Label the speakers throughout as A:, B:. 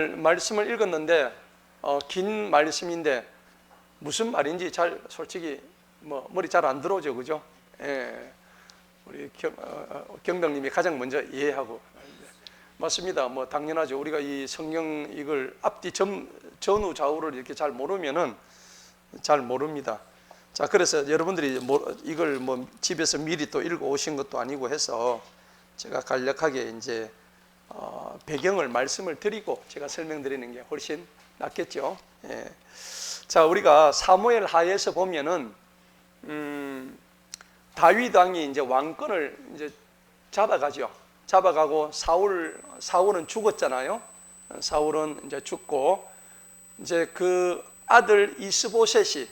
A: 말씀을 읽었는데 긴 말씀인데 무슨 말인지 잘 솔직히 머리 잘 안 들어오죠, 그죠? 예, 우리 경덕님이 가장 먼저 이해하고 맞습니다. 당연하죠. 우리가 이 성경 이걸 앞뒤 전후 좌우를 이렇게 잘 모르면은 잘 모릅니다. 자, 그래서 여러분들이 이걸 집에서 미리 또 읽어 오신 것도 아니고 해서 제가 간략하게 이제 배경을 말씀을 드리고 제가 설명드리는 게 훨씬 낫겠죠. 예. 자, 우리가 사무엘 하에서 보면은 다윗 왕이 이제 왕권을 이제 잡아가고 사울은 죽었잖아요. 사울은 이제 죽고 이제 그 아들 이스보셋이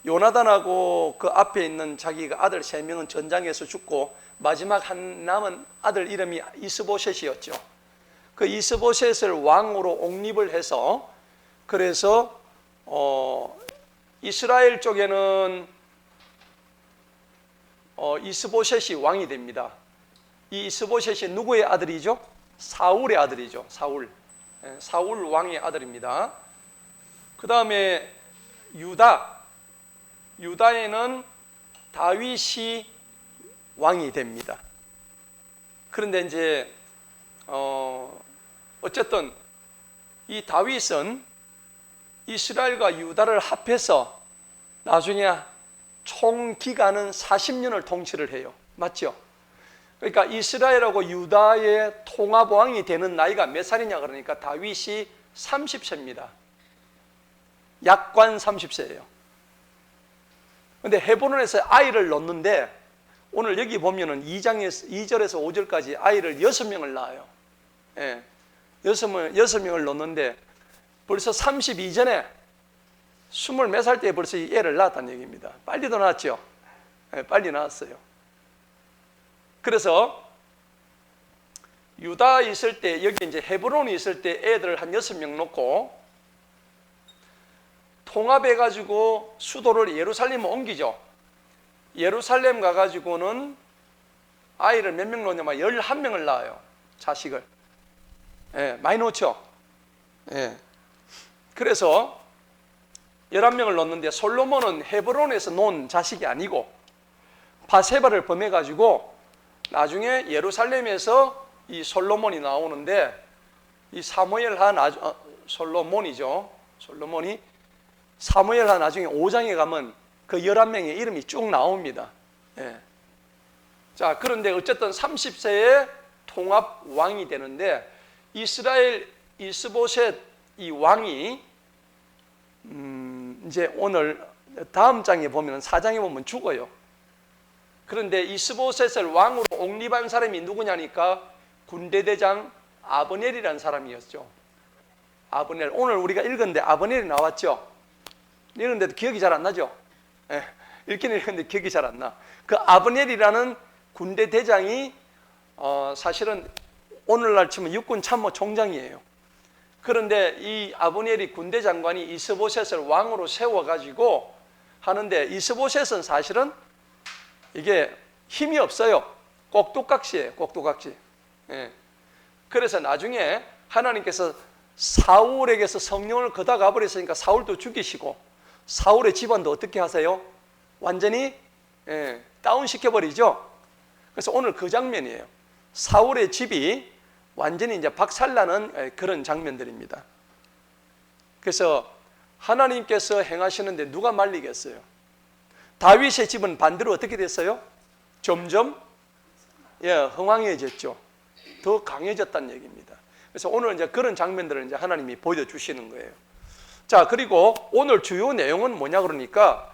A: 요나단하고 그 앞에 있는 자기가 아들 3명은 전장에서 죽고 마지막 한 남은 아들 이름이 이스보셋이었죠. 그 이스보셋을 왕으로 옹립을 해서 그래서 이스라엘 쪽에는 이스보셋이 왕이 됩니다. 이 이스보셋이 누구의 아들이죠? 사울의 아들이죠. 사울 왕의 아들입니다. 그 다음에 유다에는 다윗이 왕이 됩니다. 그런데 이제 어쨌든 이 다윗은 이스라엘과 유다를 합해서 나중에 총 기간은 40년을 통치를 해요. 맞죠? 그러니까 이스라엘하고 유다의 통합왕이 되는 나이가 몇 살이냐 그러니까 다윗이 30세입니다. 약관 30세예요. 근데 헤브론에서 아이를 낳는데 오늘 여기 보면은 2절에서 5절까지 아이를 6명을 낳아요. 예. 6명을 낳는데 벌써 32전에 20몇 살 때 벌써 이 애를 낳았다는 얘기입니다. 빨리도 낳았죠. 예, 빨리 낳았어요. 그래서 유다 있을 때 여기 이제 헤브론이 있을 때 애들을 한 6명 놓고 통합해가지고 수도를 예루살렘에 옮기죠. 예루살렘 가가지고는 아이를 몇 명 놓냐면 11명을 낳아요. 자식을. 예, 많이 놓죠. 예. 그래서 11명을 놓는데 솔로몬은 헤브론에서 놓은 자식이 아니고 바세바를 범해가지고 나중에 예루살렘에서 이 솔로몬이 나오는데 이 솔로몬이 사무엘하 나중에 5장에 가면 그 11명의 이름이 쭉 나옵니다. 예. 자, 그런데 어쨌든 30세에 통합 왕이 되는데 이스라엘 이스보셋 이 왕이 이제 오늘 다음 장에 보면 4장에 보면 죽어요. 그런데 이스보셋을 왕으로 옹립한 사람이 누구냐니까 군대대장 아브넬이라는 사람이었죠. 아브넬. 오늘 우리가 읽었는데 아브넬이 나왔죠. 읽었는데도 기억이 잘 안 나죠. 예, 읽기는 읽었는데 기억이 잘 안 나. 그 아브넬이라는 군대 대장이 사실은 오늘날 치면 육군 참모 총장이에요. 그런데 이 아브넬이 군대 장관이 이스보셋을 왕으로 세워가지고 하는데 이스보셋은 사실은 이게 힘이 없어요. 꼭두각시예요. 꼭두각시. 예. 그래서 나중에 하나님께서 사울에게서 성령을 걷어가 버렸으니까 사울도 죽이시고 사울의 집안도 어떻게 하세요? 완전히 다운시켜버리죠. 그래서 오늘 그 장면이에요. 사울의 집이 완전히 이제 박살나는 그런 장면들입니다. 그래서 하나님께서 행하시는데 누가 말리겠어요? 다윗의 집은 반대로 어떻게 됐어요? 점점 흥왕해졌죠. 더 강해졌다는 얘기입니다. 그래서 오늘 이제 그런 장면들을 이제 하나님이 보여주시는 거예요. 자, 그리고 오늘 주요 내용은 뭐냐 그러니까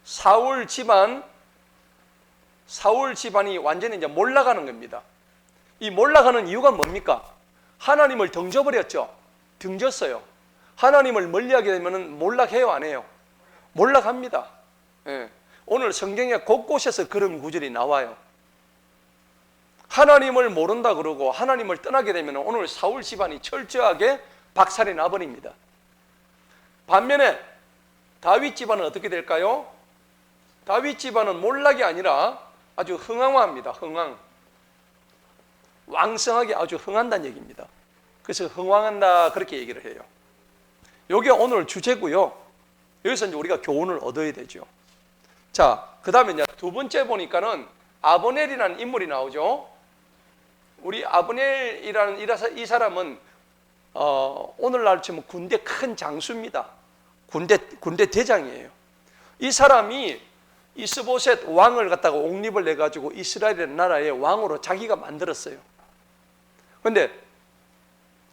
A: 사울 집안이 완전히 이제 몰락하는 겁니다. 이 몰락하는 이유가 뭡니까? 하나님을 등져버렸죠. 등졌어요. 하나님을 멀리하게 되면 몰락해요, 안 해요? 몰락합니다. 예. 오늘 성경에 곳곳에서 그런 구절이 나와요. 하나님을 모른다 그러고 하나님을 떠나게 되면 오늘 사울 집안이 철저하게 박살이 나버립니다. 반면에 다윗 집안은 어떻게 될까요? 다윗 집안은 몰락이 아니라 아주 흥왕화합니다. 흥왕. 왕성하게 아주 흥한다는 얘기입니다. 그래서 흥왕한다 그렇게 얘기를 해요. 이게 오늘 주제고요. 여기서 이제 우리가 교훈을 얻어야 되죠. 자, 그 다음에 이제 두 번째 보니까는 아브넬이라는 인물이 나오죠. 우리 아브넬이라는 이 사람은 오늘날 치면 군대 큰 장수입니다. 군대 대장이에요. 이 사람이 이스보셋 왕을 갖다가 옹립을 내가지고 이스라엘 나라의 왕으로 자기가 만들었어요. 그런데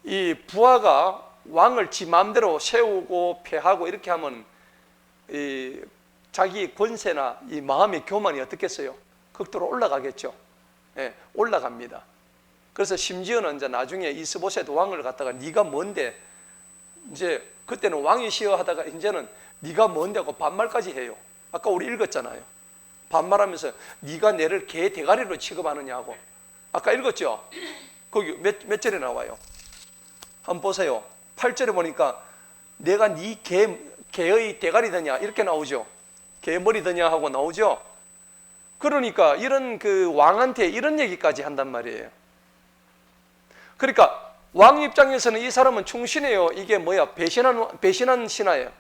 A: 이 부하가 왕을 지 마음대로 세우고 폐하고 이렇게 하면 이 자기 권세나 이 마음의 교만이 어떻겠어요? 극도로 올라가겠죠. 예, 올라갑니다. 그래서 심지어는 이제 나중에 이스보셋 왕을 갖다가 네가 뭔데, 이제 그때는 왕이시여 하다가 이제는 네가 뭔데 하고 반말까지 해요. 아까 우리 읽었잖아요. 반말하면서 네가 내를 개 대가리로 취급하느냐고. 아까 읽었죠? 거기 몇 절에 나와요? 한번 보세요. 8절에 보니까 내가 네 개의 대가리 되냐 이렇게 나오죠. 개 머리 되냐 하고 나오죠. 그러니까 이런 그 왕한테 이런 얘기까지 한단 말이에요. 그러니까 왕 입장에서는 이 사람은 충신해요. 이게 뭐야? 배신한 신하예요.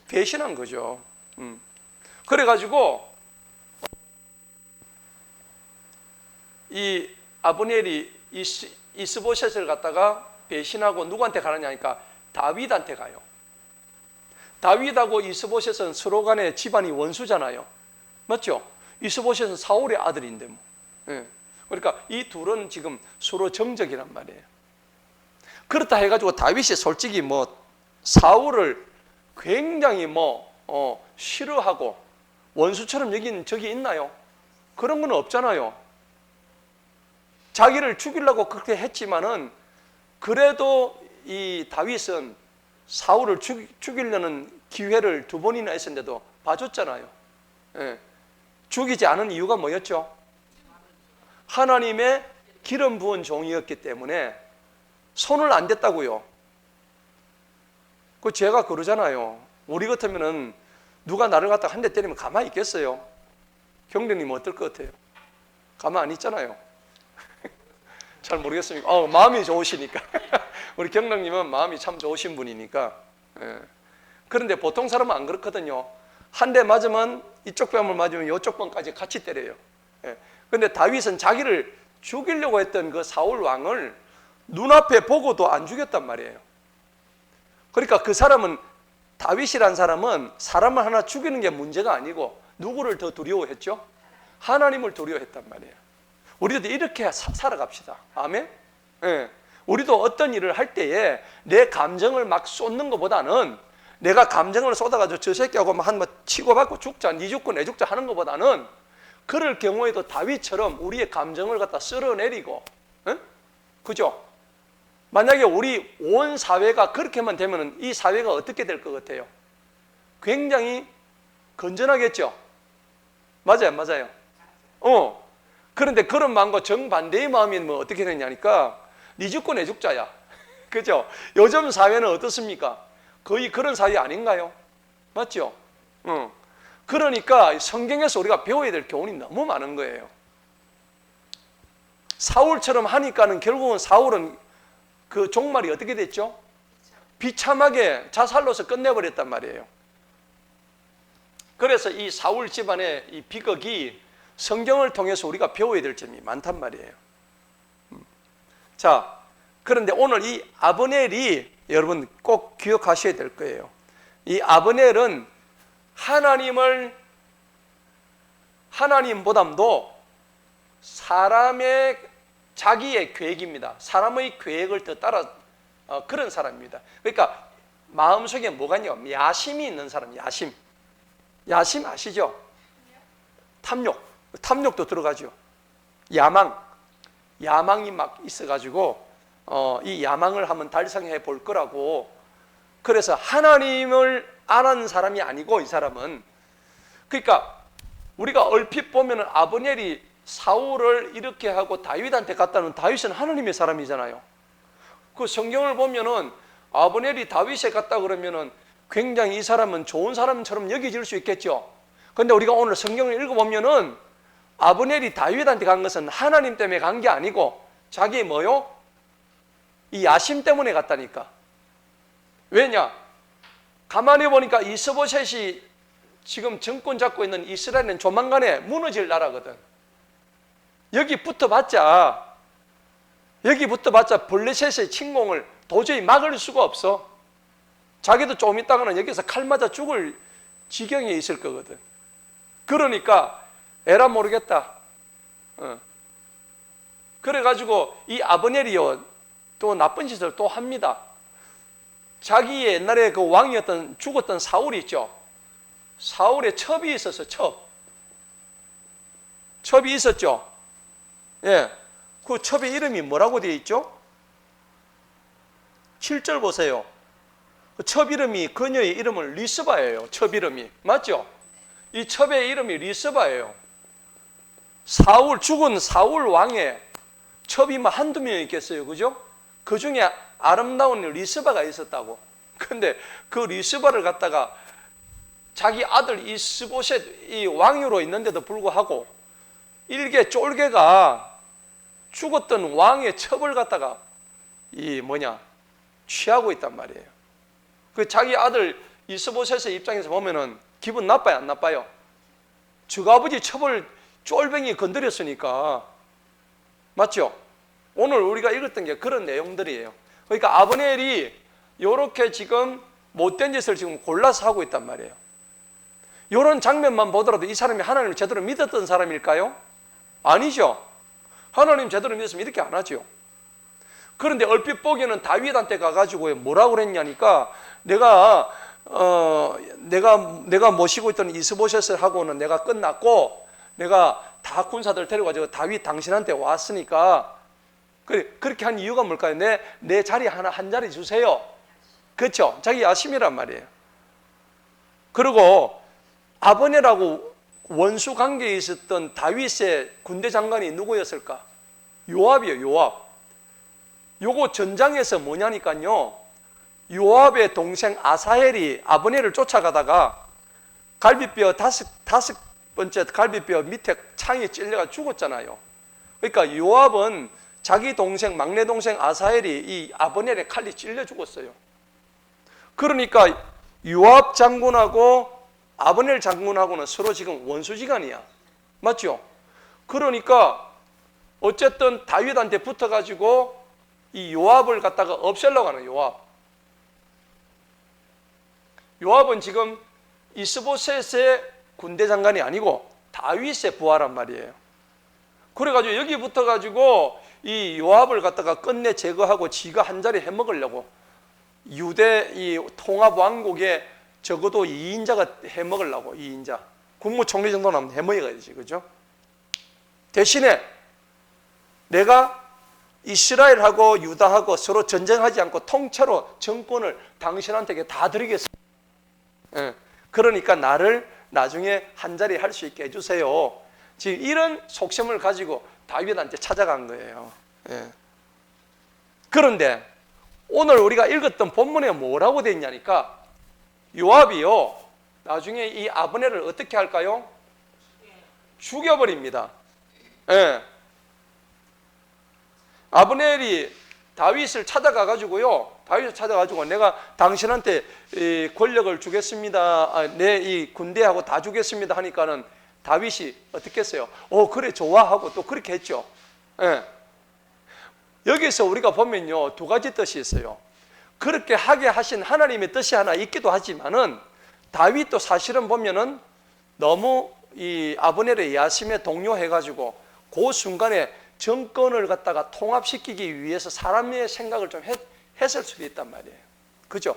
A: 배신한 거죠. 그래가지고 이 아브넬이 이스보셋을 갖다가 배신하고 누구한테 가느냐 하니까 다윗한테 가요. 다윗하고 이스보셋은 서로 간에 집안이 원수잖아요. 맞죠? 이스보셋은 사울의 아들인데 뭐. 예. 그러니까 이 둘은 지금 서로 정적이란 말이에요. 그렇다 해가지고 다윗이 솔직히 뭐 사울을 굉장히 싫어하고 원수처럼 여긴 적이 있나요? 그런 건 없잖아요. 자기를 죽이려고 그렇게 했지만은 그래도 이 다윗은 사울을 죽이려는 기회를 2번이나 했었는데도 봐줬잖아요. 예. 죽이지 않은 이유가 뭐였죠? 하나님의 기름 부은 종이었기 때문에 손을 안 댔다고요. 그 제가 그러잖아요. 우리 같으면은 누가 나를 갖다 한 대 때리면 가만히 있겠어요? 경련님 어떨 것 같아요? 가만 안 있잖아요. 잘 모르겠습니까? 마음이 좋으시니까. 우리 경락님은 마음이 참 좋으신 분이니까. 예. 그런데 보통 사람은 안 그렇거든요. 한 대 맞으면 이쪽 뺨을 맞으면 이쪽 뺨까지 같이 때려요. 그런데 다윗은 자기를 죽이려고 했던 그 사울 왕을 눈앞에 보고도 안 죽였단 말이에요. 그러니까 그 사람은, 다윗이란 사람은 사람을 하나 죽이는 게 문제가 아니고 누구를 더 두려워했죠? 하나님을 두려워했단 말이에요. 우리도 이렇게 살아갑시다. 아멘? 예. 우리도 어떤 일을 할 때에 내 감정을 막 쏟는 것보다는, 내가 감정을 쏟아가지고 저 새끼하고 한 번 치고받고 죽자, 니 죽고 내 죽자 하는 것보다는, 그럴 경우에도 다윗처럼 우리의 감정을 갖다 쓸어내리고, 예? 그죠? 만약에 우리 온 사회가 그렇게만 되면 이 사회가 어떻게 될 것 같아요? 굉장히 건전하겠죠? 맞아요, 맞아요. 그런데 그런 마음과 정반대의 마음이 뭐 어떻게 되냐니까, 니 죽고 내 죽자야. 그죠? 요즘 사회는 어떻습니까? 거의 그런 사회 아닌가요? 맞죠? 그러니까 성경에서 우리가 배워야 될 교훈이 너무 많은 거예요. 사울처럼 하니까는 결국은 사울은 그 종말이 어떻게 됐죠? 비참하게 자살로서 끝내버렸단 말이에요. 그래서 이 사울 집안의 이 비극이 성경을 통해서 우리가 배워야 될 점이 많단 말이에요. 자, 그런데 오늘 이 아브넬이 여러분 꼭 기억하셔야 될 거예요. 이 아브넬은 하나님보다도 사람의 자기의 계획입니다. 사람의 계획을 더 따라 그런 사람입니다. 그러니까 마음속에 뭐가 있냐? 야심이 있는 사람, 야심. 야심 아시죠? 탐욕도 들어가죠. 야망이 막 있어가지고 이 야망을 한번 달성해 볼 거라고. 그래서 하나님을 안 하는 사람이 아니고 이 사람은, 그러니까 우리가 얼핏 보면 아브넬이 사울을 이렇게 하고 다윗한테 갔다는, 다윗은 하나님의 사람이잖아요. 그 성경을 보면은 아브넬이 다윗에 갔다 그러면은 굉장히 이 사람은 좋은 사람처럼 여겨질 수 있겠죠. 그런데 우리가 오늘 성경을 읽어보면은 아브넬이 다윗한테 간 것은 하나님 때문에 간 게 아니고 자기 뭐요? 이 야심 때문에 갔다니까. 왜냐? 가만히 보니까 이스보셋이 지금 정권 잡고 있는 이스라엘은 조만간에 무너질 나라거든. 여기 붙어봤자 블레셋의 침공을 도저히 막을 수가 없어. 자기도 좀 있다가는 여기서 칼 맞아 죽을 지경에 있을 거거든. 그러니까 에라 모르겠다. 그래가지고 이 아브넬이요 또 나쁜 짓을 또 합니다. 자기 옛날에 그 왕이었던 죽었던 사울이 있죠. 사울의 첩이 있었어. 첩이 있었죠. 예, 그 첩의 이름이 뭐라고 되어 있죠? 7절 보세요. 그 첩 이름이 그녀의 이름은 리스바예요. 첩 이름이 맞죠? 이 첩의 이름이 리스바예요. 죽은 사울 왕의 첩이 뭐 한두 명 있겠어요, 그죠? 그 중에 아름다운 리스바가 있었다고. 근데 그 리스바를 갖다가 자기 아들 이스보셋 이 왕유로 있는데도 불구하고 일개 쫄개가 죽었던 왕의 첩을 갖다가 취하고 있단 말이에요. 그 자기 아들 이스보셋의 입장에서 보면은 기분 나빠요, 안 나빠요? 저 아버지 첩을 쫄병이 건드렸으니까. 맞죠? 오늘 우리가 읽었던 게 그런 내용들이에요. 그러니까 아브넬이 이렇게 지금 못된 짓을 지금 골라서 하고 있단 말이에요. 이런 장면만 보더라도 이 사람이 하나님을 제대로 믿었던 사람일까요? 아니죠. 하나님 제대로 믿었으면 이렇게 안 하죠. 그런데 얼핏 보기에는 다윗한테 가가지고 뭐라고 그랬냐니까 내가 모시고 있던 이스보셋을 하고는 내가 끝났고 내가 다 군사들 데려가지고 다윗 당신한테 왔으니까 그렇게 한 이유가 뭘까요? 내 자리 한 자리 주세요. 그렇죠? 자기 야심이란 말이에요. 그리고 아브넬하고 원수 관계에 있었던 다윗의 군대 장관이 누구였을까? 요압이에요. 요압. 요거 전장에서 뭐냐니까요. 요압의 동생 아사헬이 아브넬을 쫓아가다가 갈비뼈 다섯 번째 갈비뼈 밑에 창에 찔려가 죽었잖아요. 그러니까 요압은 자기 동생 막내 동생 아사헬이 이 아브넬의 칼이 찔려 죽었어요. 그러니까 요압 장군하고 아브넬 장군하고는 서로 지금 원수지간이야. 맞죠? 그러니까 어쨌든 다윗한테 붙어가지고 이 요압을 갖다가 없애려고 하는 요압은 지금 이스보셋의 군대 장관이 아니고 다윗의 부하란 말이에요. 그래가지고 여기 붙어가지고 이 요압을 갖다가 끝내 제거하고 지가 한 자리 해먹으려고 유대 이 통합 왕국에 적어도 2인자가 해먹으려고 2인자 국무총리 정도는 해먹어야지, 그죠? 대신에 내가 이스라엘하고 유다하고 서로 전쟁하지 않고 통째로 정권을 당신한테 다 드리겠습니다. 그러니까 나를 나중에 한 자리 할 수 있게 해주세요. 지금 이런 속셈을 가지고 다윗한테 찾아간 거예요. 그런데 오늘 우리가 읽었던 본문에 뭐라고 되어 있냐니까 요압이요 나중에 이 아브넬을 어떻게 할까요? 죽여버립니다. 아브넬이 다윗을 찾아가가지고요. 다윗을 찾아가지고 내가 당신한테 이 권력을 주겠습니다. 내 이 군대하고 다 주겠습니다 하니까는 다윗이 어떻게 했어요? 그래 좋아하고 또 그렇게 했죠. 여기서 우리가 보면요 두 가지 뜻이 있어요. 그렇게 하게 하신 하나님의 뜻이 하나 있기도 하지만은 다윗도 사실은 보면은 너무 이 아브넬의 야심에 동요해가지고 그 순간에 정권을 갖다가 통합시키기 위해서 사람의 생각을 좀 했을 수도 있단 말이에요. 그죠?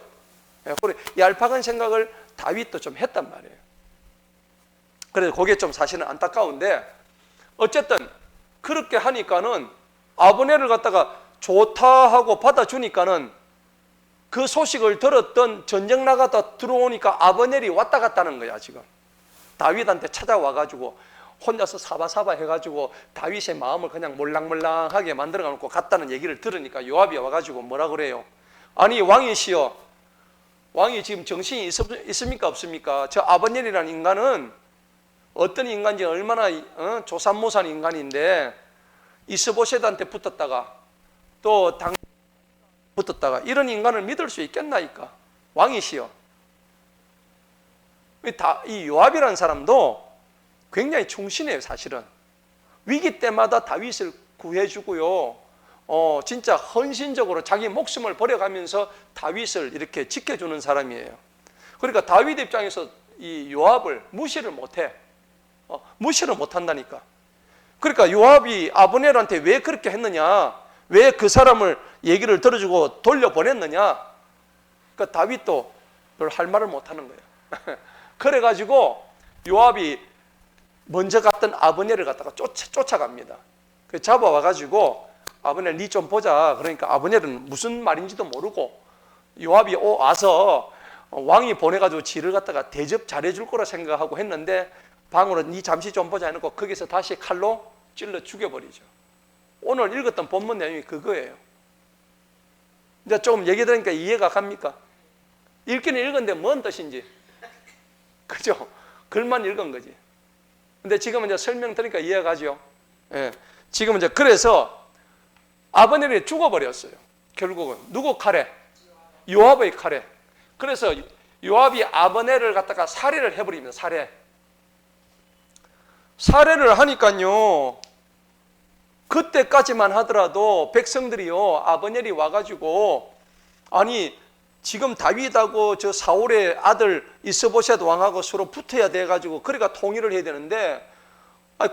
A: 그래 얄팍한 생각을 다윗도 좀 했단 말이에요. 그래서 그게 좀 사실은 안타까운데 어쨌든 그렇게 하니까는 아브넬을 갖다가 좋다 하고 받아주니까는 그 소식을 들었던 전쟁 나가다 들어오니까 아브넬이 왔다 갔다는 거야 지금. 다윗한테 찾아와가지고 혼자서 사바사바 해가지고 다윗의 마음을 그냥 몰랑몰랑하게 만들어 놓고 갔다는 얘기를 들으니까 요압이 와가지고 뭐라 그래요? 아니 왕이시여, 왕이 지금 정신이 있습니까 없습니까? 저 아브넬이라는 인간은 어떤 인간인지 얼마나 조삼모산 인간인데 이스보셋한테 붙었다가 또 당 붙었다가 이런 인간을 믿을 수 있겠나이까? 왕이시여. 이 요압이라는 사람도 굉장히 충신해요. 사실은 위기 때마다 다윗을 구해주고요. 진짜 헌신적으로 자기 목숨을 버려가면서 다윗을 이렇게 지켜주는 사람이에요. 그러니까 다윗 입장에서 이 요압을 무시를 못해. 무시를 못한다니까. 그러니까 요압이 아브넬한테 왜 그렇게 했느냐, 왜 그 사람을 얘기를 들어주고 돌려보냈느냐, 그러니까 다윗도 별 할 말을 못하는 거예요. 그래가지고 요압이 먼저 갔던 아브넬을 갖다가 쫓아갑니다. 그 잡아와가지고 아브넬 니 좀 보자. 그러니까 아브넬은 무슨 말인지도 모르고 요압이 와서 왕이 보내가지고 지를 갖다가 대접 잘해줄 거라 생각하고 했는데 방으로 니 잠시 좀 보자 해놓고 거기서 다시 칼로 찔러 죽여버리죠. 오늘 읽었던 본문 내용이 그거예요. 이제 조금 얘기 들으니까 이해가 갑니까? 읽기는 읽었는데 뭔 뜻인지. 그죠? 글만 읽은 거지. 근데 지금은 이제 설명 드리니까 이해가 가죠. 예. 지금은 이제 그래서 아브넬이 죽어버렸어요. 결국은. 누구 칼에? 요압의 칼에. 그래서 요압이 아브넬을 갖다가 살해를 해버립니다. 살해를 하니까요, 그때까지만 하더라도 백성들이요, 아브넬이 와가지고, 아니 지금 다윗하고 저 사울의 아들 이스보셋 왕하고 서로 붙어야 돼가지고 그러니까 통일을 해야 되는데,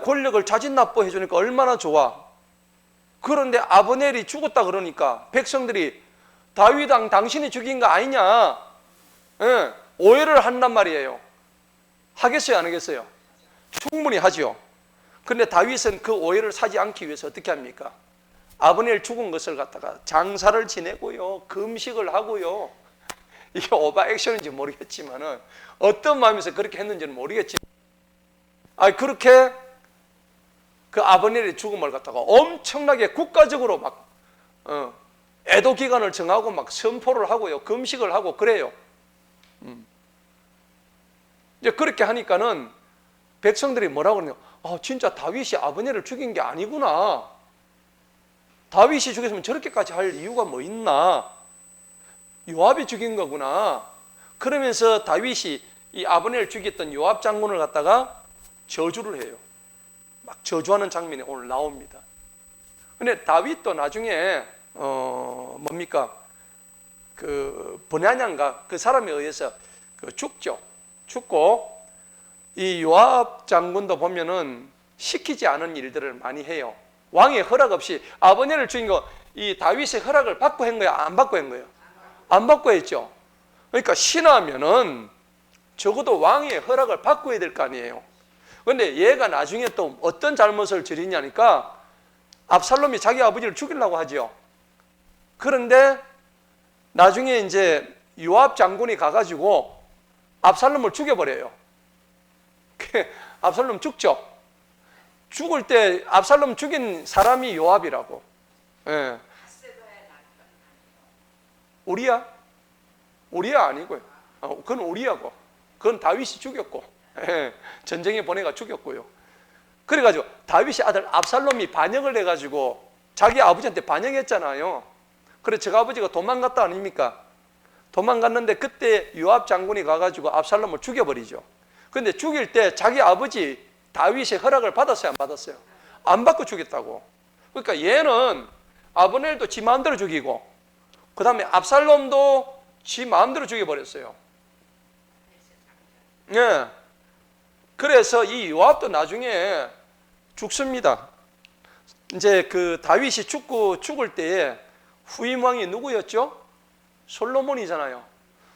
A: 권력을 자진납부해 주니까 얼마나 좋아. 그런데 아브넬이 죽었다 그러니까 백성들이 다윗 왕 당신이 죽인 거 아니냐, 예, 오해를 한단 말이에요. 하겠어요, 안 하겠어요? 충분히 하죠. 그런데 다윗은 그 오해를 사지 않기 위해서 어떻게 합니까? 아브넬 죽은 것을 갖다가 장사를 지내고요, 금식을 하고요. 이게 오버액션인지 모르겠지만은 어떤 마음에서 그렇게 했는지는 모르겠지만, 그렇게 그 아브넬의 죽음을 갖다가 엄청나게 국가적으로 막 애도 기간을 정하고 막 선포를 하고요, 금식을 하고 그래요. 이제 그렇게 하니까는 백성들이 뭐라고 그러냐, 진짜 다윗이 아브넬을 죽인 게 아니구나. 다윗이 죽였으면 저렇게까지 할 이유가 뭐 있나? 요압이 죽인 거구나. 그러면서 다윗이 이 아브넬을 죽였던 요압 장군을 갖다가 저주를 해요. 막 저주하는 장면이 오늘 나옵니다. 근데 다윗도 나중에 뭡니까? 그 버냐냐인가 그 사람에 의해서 죽죠. 죽고 이 요압 장군도 보면은 시키지 않은 일들을 많이 해요. 왕의 허락 없이 아브넬을 죽인 거 이 다윗의 허락을 받고 한 거야, 안 받고 한 거예요? 안 받고 했죠. 그러니까 신하면은 적어도 왕의 허락을 받고 해야 될 거 아니에요. 그런데 얘가 나중에 또 어떤 잘못을 저리냐니까 압살롬이 자기 아버지를 죽이려고 하죠. 그런데 나중에 이제 요압 장군이 가가지고 압살롬을 죽여버려요. 압살롬 죽죠. 죽을 때 압살롬 죽인 사람이 요압이라고. 예. 우리야? 우리야 아니고요. 그건 우리야고. 그건 다윗이 죽였고, 예. 전쟁에 보내가 죽였고요. 그래가지고 다윗이 아들 압살롬이 반역을 해가지고 자기 아버지한테 반역했잖아요. 그래서 저 아버지가 도망갔다 아닙니까? 도망갔는데 그때 요압 장군이 가가지고 압살롬을 죽여버리죠. 근데 죽일 때 자기 아버지 다윗의 허락을 받았어요, 안 받았어요? 안 받고 죽였다고. 그러니까 얘는 아브넬도 지 마음대로 죽이고 그 다음에 압살롬도 지 마음대로 죽여버렸어요. 예. 그래서 이 요압도 나중에 죽습니다. 이제 그 다윗이 죽을 때에 후임 왕이 누구였죠? 솔로몬이잖아요.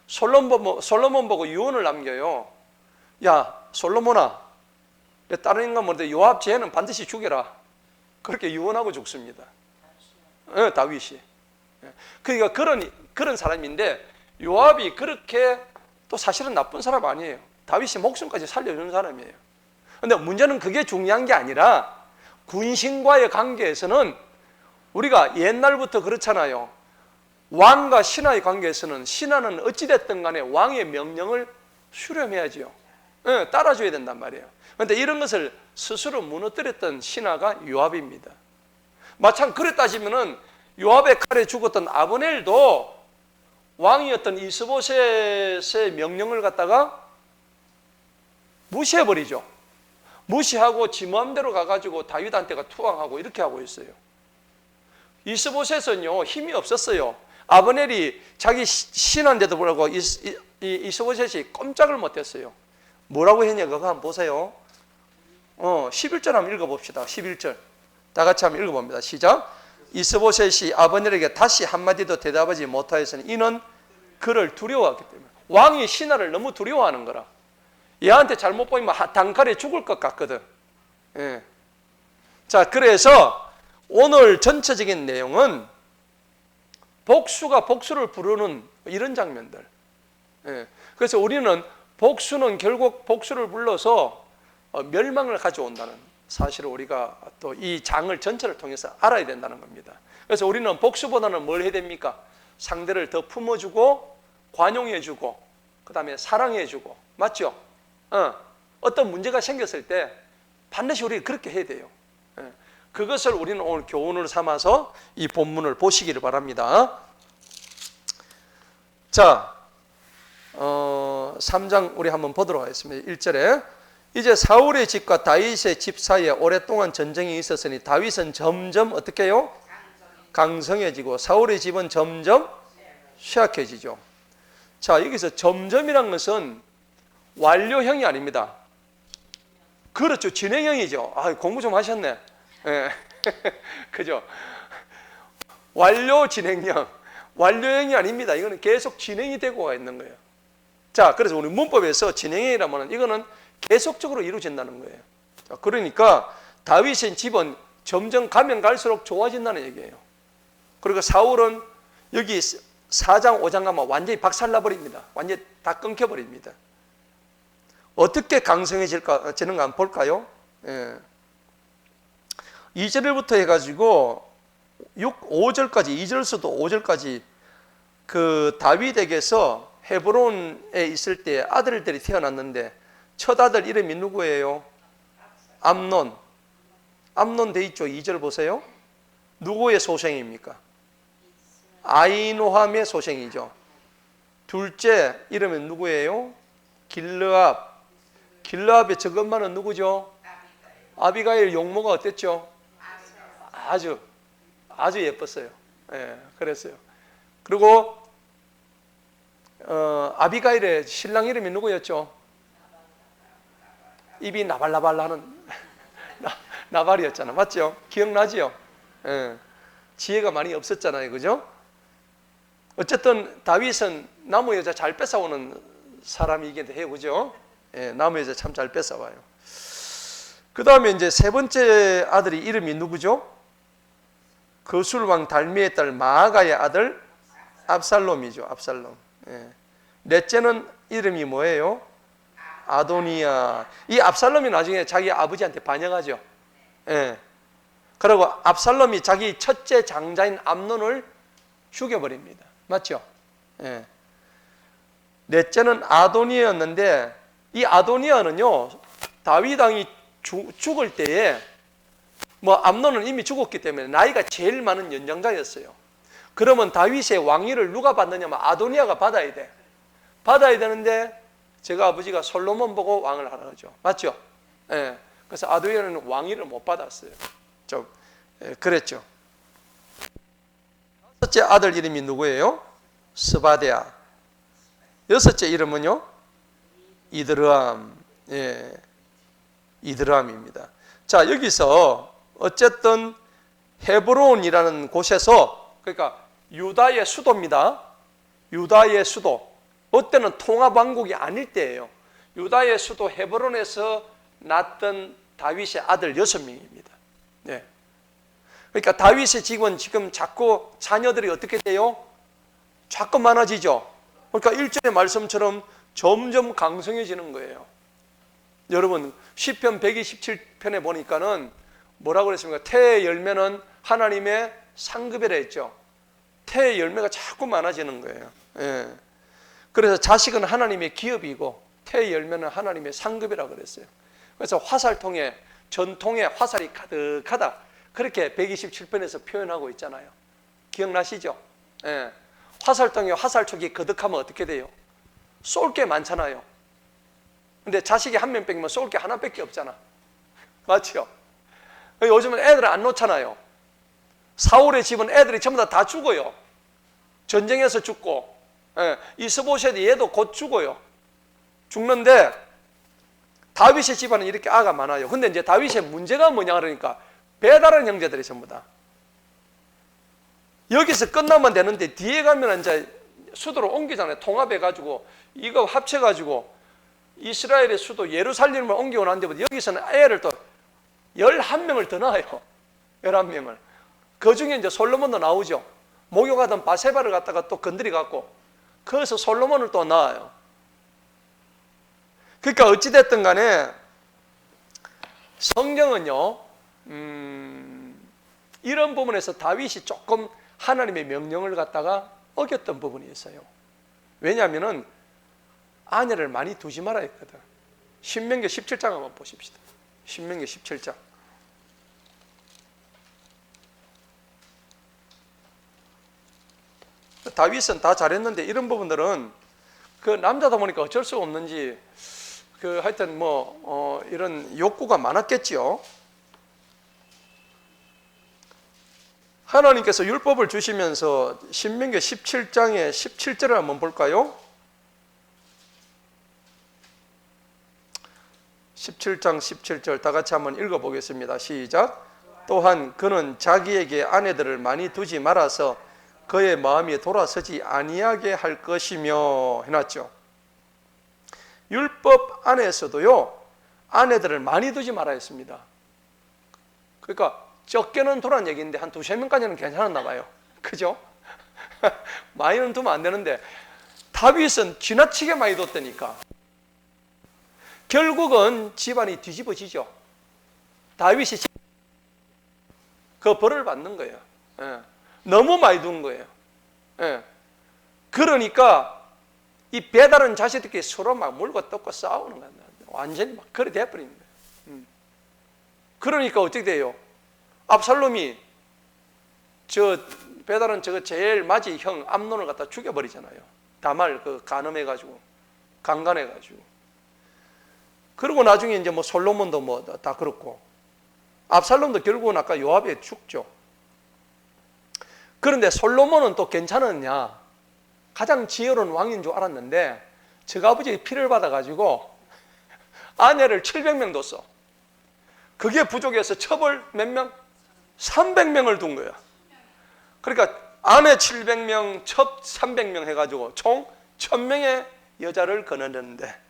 A: 솔로몬 보고 유언을 남겨요. 야, 솔로몬아, 다른 인간 모르는데 요압 쟤는 반드시 죽여라. 그렇게 유언하고 죽습니다. 다윗이. 그러니까 그런 사람인데 요압이 그렇게 또 사실은 나쁜 사람 아니에요. 다윗이 목숨까지 살려주는 사람이에요. 그런데 문제는 그게 중요한 게 아니라 군신과의 관계에서는 우리가 옛날부터 그렇잖아요. 왕과 신하의 관계에서는 신하는 어찌됐든 간에 왕의 명령을 수렴해야죠. 따라줘야 된단 말이에요. 그런데 이런 것을 스스로 무너뜨렸던 신하가 요압입니다. 마찬 그래 따지면은 요압의 칼에 죽었던 아브넬도 왕이었던 이스보셋의 명령을 갖다가 무시해버리죠. 무시하고 지 마음대로 가가지고 다윗한테가 투항하고 이렇게 하고 있어요. 이스보셋은요 힘이 없었어요. 아브넬이 자기 신한데도 불구하고 이스보셋이 꼼짝을 못했어요. 뭐라고 했냐 그거 한번 보세요. 11절 한번 읽어봅시다. 11절 다 같이 한번 읽어봅니다. 시작. 이스보셋이 아브넬에게 다시 한마디도 대답하지 못하였으니 이는 그를 두려워하기 때문에. 왕이 신하를 너무 두려워하는 거라. 얘한테 잘못 보이면 단칼에 죽을 것 같거든. 예. 자, 그래서 오늘 전체적인 내용은 복수가 복수를 부르는 이런 장면들. 예. 그래서 우리는 복수는 결국 복수를 불러서 멸망을 가져온다는 사실을 우리가 또 이 장을 전체를 통해서 알아야 된다는 겁니다. 그래서 우리는 복수보다는 뭘 해야 됩니까? 상대를 더 품어주고 관용해주고 그 다음에 사랑해주고 맞죠? 어떤 문제가 생겼을 때 반드시 우리가 그렇게 해야 돼요. 그것을 우리는 오늘 교훈을 삼아서 이 본문을 보시기를 바랍니다. 자, 3장 우리 한번 보도록 하겠습니다. 1절에 이제 사울의 집과 다윗의 집 사이에 오랫동안 전쟁이 있었으니 다윗은 점점 어떻게 해요? 강성해지고 사울의 집은 점점 쇠약해지죠. 자, 여기서 점점이란 것은 완료형이 아닙니다. 그렇죠. 진행형이죠. 공부 좀 하셨네. 네. 그죠? 완료 진행형. 완료형이 아닙니다. 이거는 계속 진행이 되고 있는 거예요. 자, 그래서 우리 문법에서 진행형이라면 이거는 계속적으로 이루어진다는 거예요. 자, 그러니까 다윗의 집은 점점 가면 갈수록 좋아진다는 얘기예요. 그리고 사울은 여기 4장 5장 가면 완전히 박살나버립니다. 완전히 다 끊겨버립니다. 어떻게 강성해질까 지는가 한번 볼까요? 2절부터 해가지고 5절까지 2절서도 5절까지 그 다윗에게서 헤브론에 있을 때 아들들이 태어났는데 첫 아들 이름이 누구예요? 암논. 암논 돼 있죠? 2절 보세요. 누구의 소생입니까? 아히노함의 소생이죠. 둘째 이름은 누구예요? 길르압. 길르압의 저것만은 누구죠? 아비가일 용모가 어땠죠? 아주 예뻤어요. 예, 그랬어요. 그리고 아비가일의 신랑 이름이 누구였죠? 입이 나발나발하는 나발이었잖아. 맞죠? 기억나지요? 예. 지혜가 많이 없었잖아요. 그죠? 어쨌든 다윗은 나무 여자 잘 뺏어오는 사람이긴 해요. 그죠? 예, 나무 여자 참 잘 뺏어와요. 그 다음에 이제 세 번째 아들이 이름이 누구죠? 거술왕 달미의 딸 마아가의 아들 압살롬이죠. 압살롬. 예. 넷째는 이름이 뭐예요? 아도니아. 이 압살롬이 나중에 자기 아버지한테 반역하죠. 예. 그리고 압살롬이 자기 첫째 장자인 암논을 죽여버립니다. 맞죠? 예. 넷째는 아도니아였는데 이 아도니아는요 다윗 왕이 죽을 때에 암논은 이미 죽었기 때문에 나이가 제일 많은 연장자였어요. 그러면 다윗의 왕위를 누가 받느냐면 아도니아가 받아야 돼. 받아야 되는데 제가 아버지가 솔로몬 보고 왕을 하라 그러죠. 맞죠? 예. 그래서 아도니아는 왕위를 못 받았어요. 그랬죠. 다섯째 아들 이름이 누구예요? 스바데아. 여섯째 이름은요? 이드르암. 예. 이드르암입니다. 자, 여기서 어쨌든 헤브론이라는 곳에서 그러니까 유다의 수도입니다. 유다의 수도. 그때는 통합왕국이 아닐 때예요. 유다의 수도 헤브론에서 낳았던 다윗의 아들 6명입니다. 네. 그러니까 다윗의 집은 지금 자꾸 자녀들이 어떻게 돼요? 자꾸 많아지죠. 그러니까 1절의 말씀처럼 점점 강성해지는 거예요. 여러분 시편 127편에 보니까는 뭐라고 그랬습니까? 태의 열매는 하나님의 상급이라 했죠. 태의 열매가 자꾸 많아지는 거예요. 예. 그래서 자식은 하나님의 기업이고 태의 열매는 하나님의 상급이라고 그랬어요. 그래서 화살통에 전통에 화살이 가득하다. 그렇게 127편에서 표현하고 있잖아요. 기억나시죠? 예. 화살통에 화살촉이 거득하면 어떻게 돼요? 쏠 게 많잖아요. 근데 자식이 한 명 뺏기면 쏠 게 하나밖에 없잖아. 맞죠? 요즘은 애들을 안 놓잖아요. 사울의 집은 애들이 전부 다 죽어요. 전쟁에서 죽고, 예. 이스보셋이 얘도 곧 죽어요. 죽는데 다윗의 집안은 이렇게 아가 많아요. 근데 이제 다윗의 문제가 뭐냐 그러니까 배다른 형제들이 전부 다. 여기서 끝나면 되는데 뒤에 가면 이제 수도로 옮기잖아요. 통합해가지고 이거 합쳐가지고 이스라엘의 수도 예루살렘을 옮기고 난 뒤부터 여기서는 애를 또 11명을 더 낳아요. 11명을. 그 중에 이제 솔로몬도 나오죠. 목욕하던 바세바를 갖다가 또 건드리 갖고 거기서 솔로몬을 또 낳아요. 그러니까 어찌됐든 간에 성경은요, 이런 부분에서 다윗이 조금 하나님의 명령을 갖다가 어겼던 부분이 있어요. 왜냐하면 아내를 많이 두지 말아야 했거든. 신명기 17장 한번 보십시다. 신명기 17장. 다윗은 다 잘했는데 이런 부분들은 그 남자다 보니까 어쩔 수가 없는지 그 하여튼 이런 욕구가 많았겠지요. 하나님께서 율법을 주시면서 신명기 17장의 17절을 한번 볼까요? 17장 17절 다 같이 한번 읽어보겠습니다. 시작. 또한 그는 자기에게 아내들을 많이 두지 말아서 그의 마음이 돌아서지 아니하게 할 것이며 해놨죠. 율법 안에서도요, 아내들을 많이 두지 말아야 했습니다. 그러니까 적게는 두란 얘기인데 한 두세 명까지는 괜찮았나 봐요. 그죠? 많이는 두면 안 되는데 다윗은 지나치게 많이 뒀다니까. 결국은 집안이 뒤집어지죠. 다윗이 그 벌을 받는 거예요. 예. 너무 많이 둔 거예요. 예. 그러니까 이 배다른 자식들끼리 서로 막 물고 뜯고 싸우는 거야. 완전히 막 그래 돼버린 거예요. 그러니까 어떻게 돼요? 압살롬이 배다른 제일 맞이 형 암논을 갖다 죽여버리잖아요. 다말 간음해가지고 강간해가지고. 그리고 나중에 이제 솔로몬도 다 그렇고 압살롬도 결국은 아까 요압에 죽죠. 그런데 솔로몬은 또 괜찮았냐? 가장 지혜로운 왕인 줄 알았는데 저 아버지의 피를 받아가지고 아내를 700명 뒀어. 그게 부족해서 첩을 몇 명? 300명을 둔 거야. 그러니까 아내 700명, 첩 300명 해가지고 총 1000명의 여자를 거느렸는데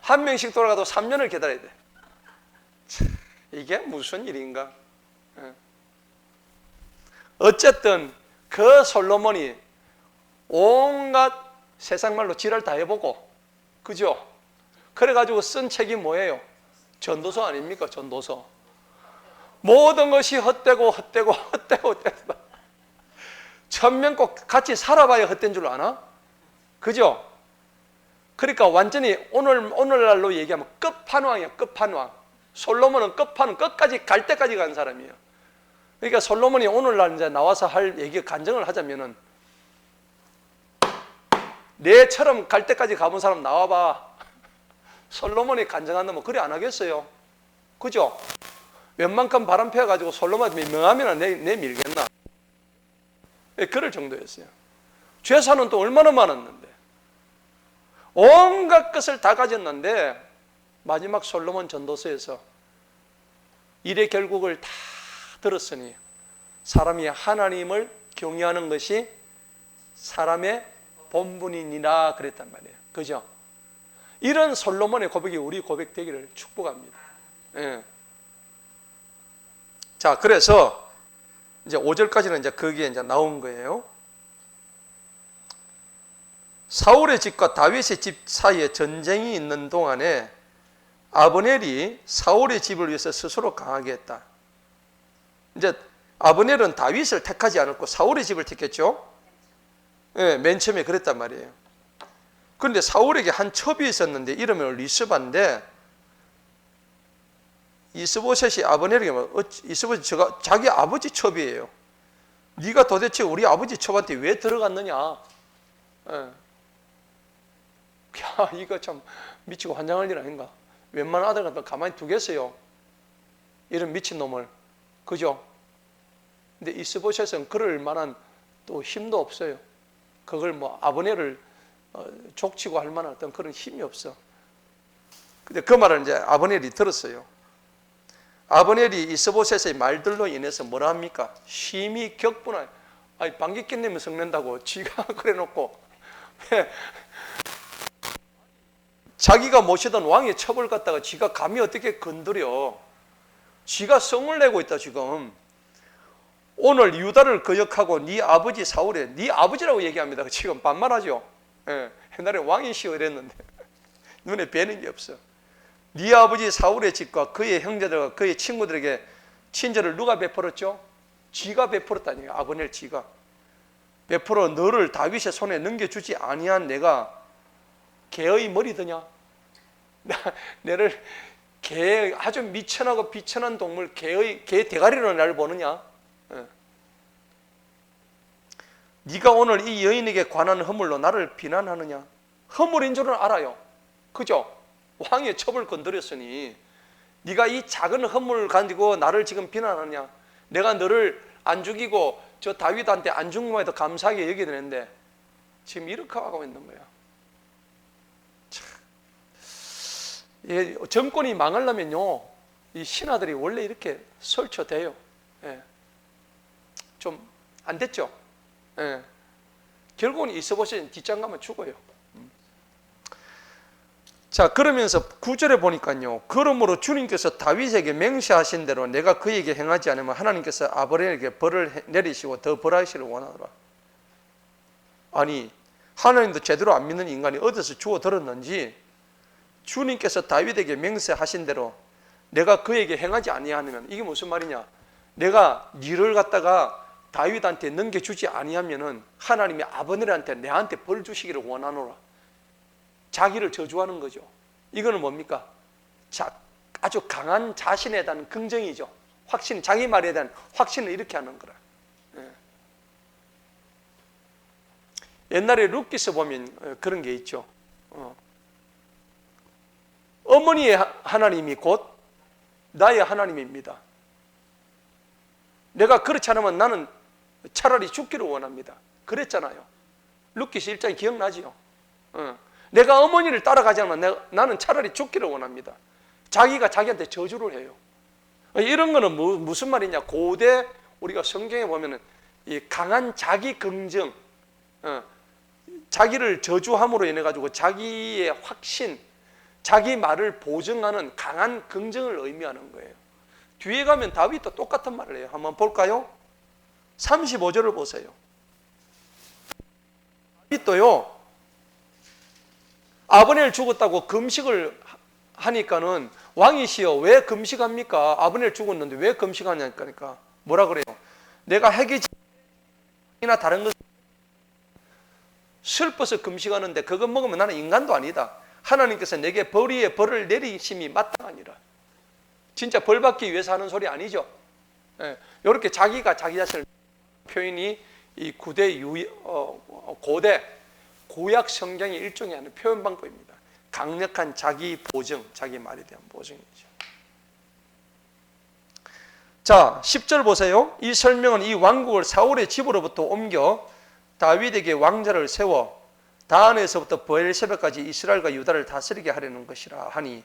A: 한 명씩 돌아가도 3년을 기다려야 돼. 이게 무슨 일인가? 어쨌든 그 솔로몬이 온갖 세상 말로 지랄 다 해보고, 그죠? 그래가지고 쓴 책이 뭐예요? 전도서 아닙니까? 전도서. 모든 것이 헛되고 헛되고 헛되고 헛되고 1000명 꼭 같이 살아봐야 헛된 줄 아나? 그죠? 그러니까 완전히 오늘날로 얘기하면 끝판왕이야. 끝판왕. 솔로몬은 끝까지 갈 때까지 간 사람이에요. 그러니까 솔로몬이 오늘날 이제 나와서 할 얘기 간증을 하자면은 내처럼 갈 때까지 가본 사람 나와봐. 솔로몬이 간증한다면 그래 안 하겠어요. 그죠? 웬만큼 바람 펴가지고 솔로몬이 명함이나 내 밀겠나? 그럴 정도였어요. 죄사는 또 얼마나 많았는데. 온갖 것을 다 가졌는데 마지막 솔로몬 전도서에서 일의 결국을 다 들었으니 사람이 하나님을 경외하는 것이 사람의 본분이니라 그랬단 말이에요. 그죠? 이런 솔로몬의 고백이 우리 고백 되기를 축복합니다. 예. 자, 그래서 이제 5절까지는 이제 거기에 이제 나온 거예요. 사울의 집과 다윗의 집 사이에 전쟁이 있는 동안에 아브넬이 사울의 집을 위해서 스스로 강하게 했다. 이제 아브넬은 다윗을 택하지 않았고 사울의 집을 택했죠. 예, 맨 처음에 그랬단 말이에요. 그런데 사울에게 한 첩이 있었는데 이름은 리스바인데 이스보셋이 아버넬에게 이스보셋 자기 아버지 첩이에요. 네가 도대체 우리 아버지 첩한테 왜 들어갔느냐? 예. 야, 이거 참 미치고 환장할 일 아닌가? 웬만한 아들 같으면 가만히 두겠어요? 이런 미친놈을. 그죠? 근데 이스보셋은 그럴 만한 또 힘도 없어요. 그걸 뭐 아버네를 족치고 할 만한 어떤 그런 힘이 없어. 근데 그 말을 이제 아버넬이 들었어요. 아버넬이 이스보셋의 말들로 인해서 뭐라 합니까? 심히 격분하여. 아니, 방귀 낀내면 썩는다고 지가 그래놓고 왜 자기가 모시던 왕의 첩을 갖다가 지가 감히 어떻게 건드려? 지가 성을 내고 있다 지금. 오늘 유다를 거역하고 네 아버지 사울에, 네 아버지라고 얘기합니다. 지금 반말하죠. 예, 옛날에 왕이시여 이랬는데 눈에 뵈는 게 없어. 네 아버지 사울의 집과 그의 형제들과 그의 친구들에게 친절을 누가 베풀었죠? 지가 베풀었다니요. 아버넬 지가 베풀어 너를 다윗의 손에 넘겨주지 아니한 내가 개의 머리 드냐? 내를 개, 아주 미천하고 비천한 동물 개 대가리로 나를 보느냐? 예. 네가 오늘 이 여인에게 관한 허물로 나를 비난하느냐? 허물인 줄은 알아요. 그죠? 왕의 첩을 건드렸으니 네가 이 작은 허물을 가지고 나를 지금 비난하느냐? 내가 너를 안 죽이고 저 다윗한테 안 죽은 것에도 감사하게 여기야 되는데 지금 이렇게 하고 있는 거야. 참. 예, 정권이 망하려면요, 이 신하들이 원래 이렇게 설쳐대요. 예. 좀 안 됐죠. 예. 결국은 이스보셋은 뒷장 가면 죽어요. 자, 그러면서 9절에 보니까요, 그러므로 주님께서 다윗에게 맹세하신 대로 내가 그에게 행하지 않으면 하나님께서 아버넬에게 벌을 내리시고 더 벌하시기를 원하노라. 아니, 하나님도 제대로 안 믿는 인간이 어디서 주워 들었는지 주님께서 다윗에게 맹세하신 대로 내가 그에게 행하지 아니하면, 이게 무슨 말이냐? 내가 니를 갖다가 다윗한테 넘겨주지 아니하면은 하나님이 아버넬한테 내한테 벌 주시기를 원하노라. 자기를 저주하는 거죠. 이거는 뭡니까? 아주 강한 자신에 대한 긍정이죠. 확신, 자기 말에 대한 확신을 이렇게 하는 거라. 예. 옛날에 룻기서 보면 그런 게 있죠. 어머니의 하나님이 곧 나의 하나님입니다. 내가 그렇지 않으면 나는 차라리 죽기를 원합니다. 그랬잖아요. 룻기서 1장 기억나지요? 내가 어머니를 따라가지 않으면 나는 차라리 죽기를 원합니다. 자기가 자기한테 저주를 해요. 이런 거는 무슨 말이냐? 고대 우리가 성경에 보면은 이 강한 자기 긍정, 자기를 저주함으로 인해 가지고 자기의 확신, 자기 말을 보증하는 강한 긍정을 의미하는 거예요. 뒤에 가면 다윗도 똑같은 말을 해요. 한번 볼까요? 35절을 보세요. 다윗도요, 아브넬 죽었다고 금식을 하니까는 왕이시여 왜 금식합니까? 아브넬 죽었는데 왜 금식하냐니까. 뭐라 그래요? 내가 핵이나 다른 것 슬퍼서 금식하는데 그거 먹으면 나는 인간도 아니다. 하나님께서 내게 벌 위에 벌을 내리심이 마땅하니라. 진짜 벌 받기 위해서 하는 소리 아니죠? 예, 이렇게 자기가 자기 자신을 표현이 이 고대 구약 성경의 일종의 하는 표현 방법입니다. 강력한 자기 보증, 자기 말에 대한 보증이죠. 자, 10절 보세요. 이 설명은 이 왕국을 사울의 집으로부터 옮겨 다윗에게 왕자를 세워 다한에서부터 브엘세바까지 이스라엘과 유다를 다스리게 하려는 것이라 하니,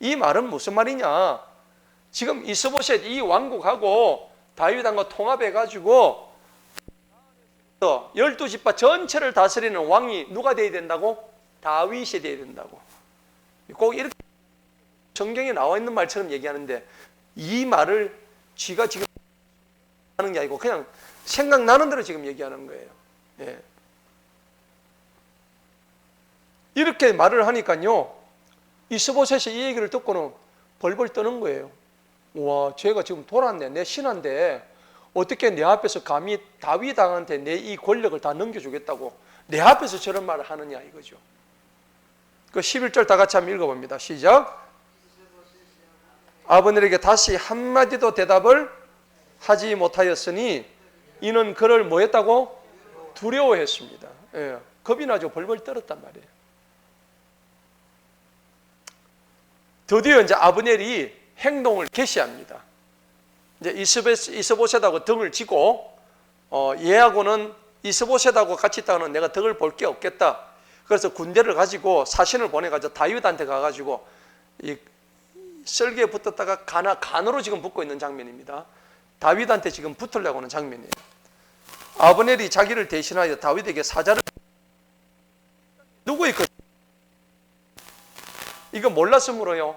A: 이 말은 무슨 말이냐? 지금 이스보셋 이 왕국하고 다윗왕과 통합해가지고 12지파 전체를 다스리는 왕이 누가 돼야 된다고? 다윗이 돼야 된다고. 꼭 이렇게 성경에 나와 있는 말처럼 얘기하는데, 이 말을 쥐가 지금 하는 게 아니고 그냥 생각나는 대로 지금 얘기하는 거예요. 예. 이렇게 말을 하니까요, 이스보셋이 이 얘기를 듣고는 벌벌 떠는 거예요. 와, 쟤가 지금 돌았네. 내 신한데 어떻게 내 앞에서 감히 다윗왕한테 내 이 권력을 다 넘겨주겠다고 내 앞에서 저런 말을 하느냐 이거죠. 그 11절 다 같이 한번 읽어봅니다. 시작. 아브넬에게 다시 한마디도 대답을 하지 못하였으니 이는 그를 뭐 했다고? 두려워했습니다. 예, 겁이 나죠. 벌벌 떨었단 말이에요. 드디어 이제 아브넬이 행동을 개시합니다. 이제 이스보셋하고 등을 지고 얘하고는 이스보셋하고 같이 있다가는 내가 덕을 볼 게 없겠다. 그래서 군대를 가지고 사신을 보내가지고 다윗한테 가가지고 이 썰기에 붙었다가 간으로 지금 붙고 있는 장면입니다. 다윗한테 지금 붙으려고 하는 장면이에요. 아브넬이 자기를 대신하여 다윗에게 사자를 누구의 것? 이거 몰라서 물어요.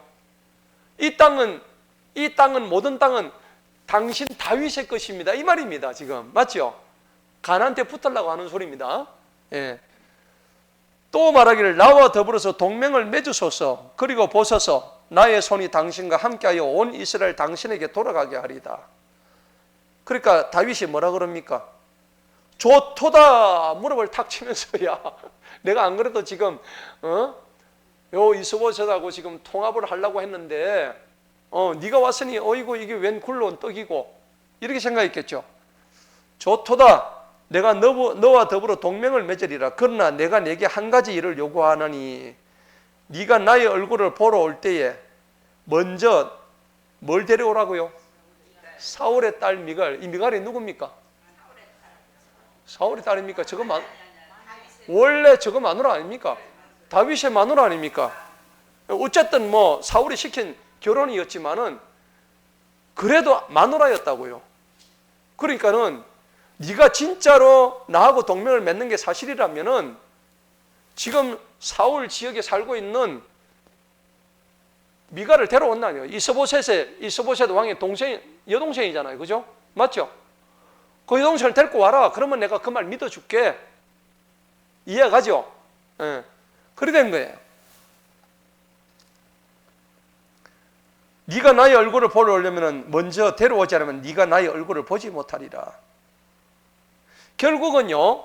A: 이 땅은 모든 땅은 당신 다윗의 것입니다. 이 말입니다. 지금 맞죠? 간한테 붙으려고 하는 소리입니다. 예. 또 말하기를 나와 더불어서 동맹을 맺으소서. 그리고 보소서 나의 손이 당신과 함께하여 온 이스라엘 당신에게 돌아가게 하리다. 그러니까 다윗이 뭐라 그럽니까? 좋도다 무릎을 탁 치면서 야 내가 안 그래도 지금 요 이스보셋하고 지금 통합을 하려고 했는데 네가 왔으니 어이구 이게 웬 굴러온 떡이고 이렇게 생각했겠죠. 좋도다 내가 너와 더불어 동맹을 맺으리라. 그러나 내가 내게 한 가지 일을 요구하노니 네가 나의 얼굴을 보러 올 때에 먼저 뭘 데려오라고요? 사울의 딸 미갈. 이 미갈이 누굽니까? 사울의 딸입니까? 원래 저거 마누라 아닙니까? 다윗의 마누라 아닙니까? 어쨌든 뭐 사울이 시킨 결혼이었지만은 그래도 마누라였다고요. 그러니까는 네가 진짜로 나하고 동맹을 맺는 게 사실이라면은 지금 사울 지역에 살고 있는 미갈을 데려온다니요. 이스보셋 왕의 여동생이잖아요. 그죠? 맞죠? 그 여동생을 데리고 와라. 그러면 내가 그 말 믿어줄게. 이해가죠? 예. 그래 된 거예요. 네가 나의 얼굴을 보러 오려면 먼저 데려오지 않으면 네가 나의 얼굴을 보지 못하리라. 결국은요,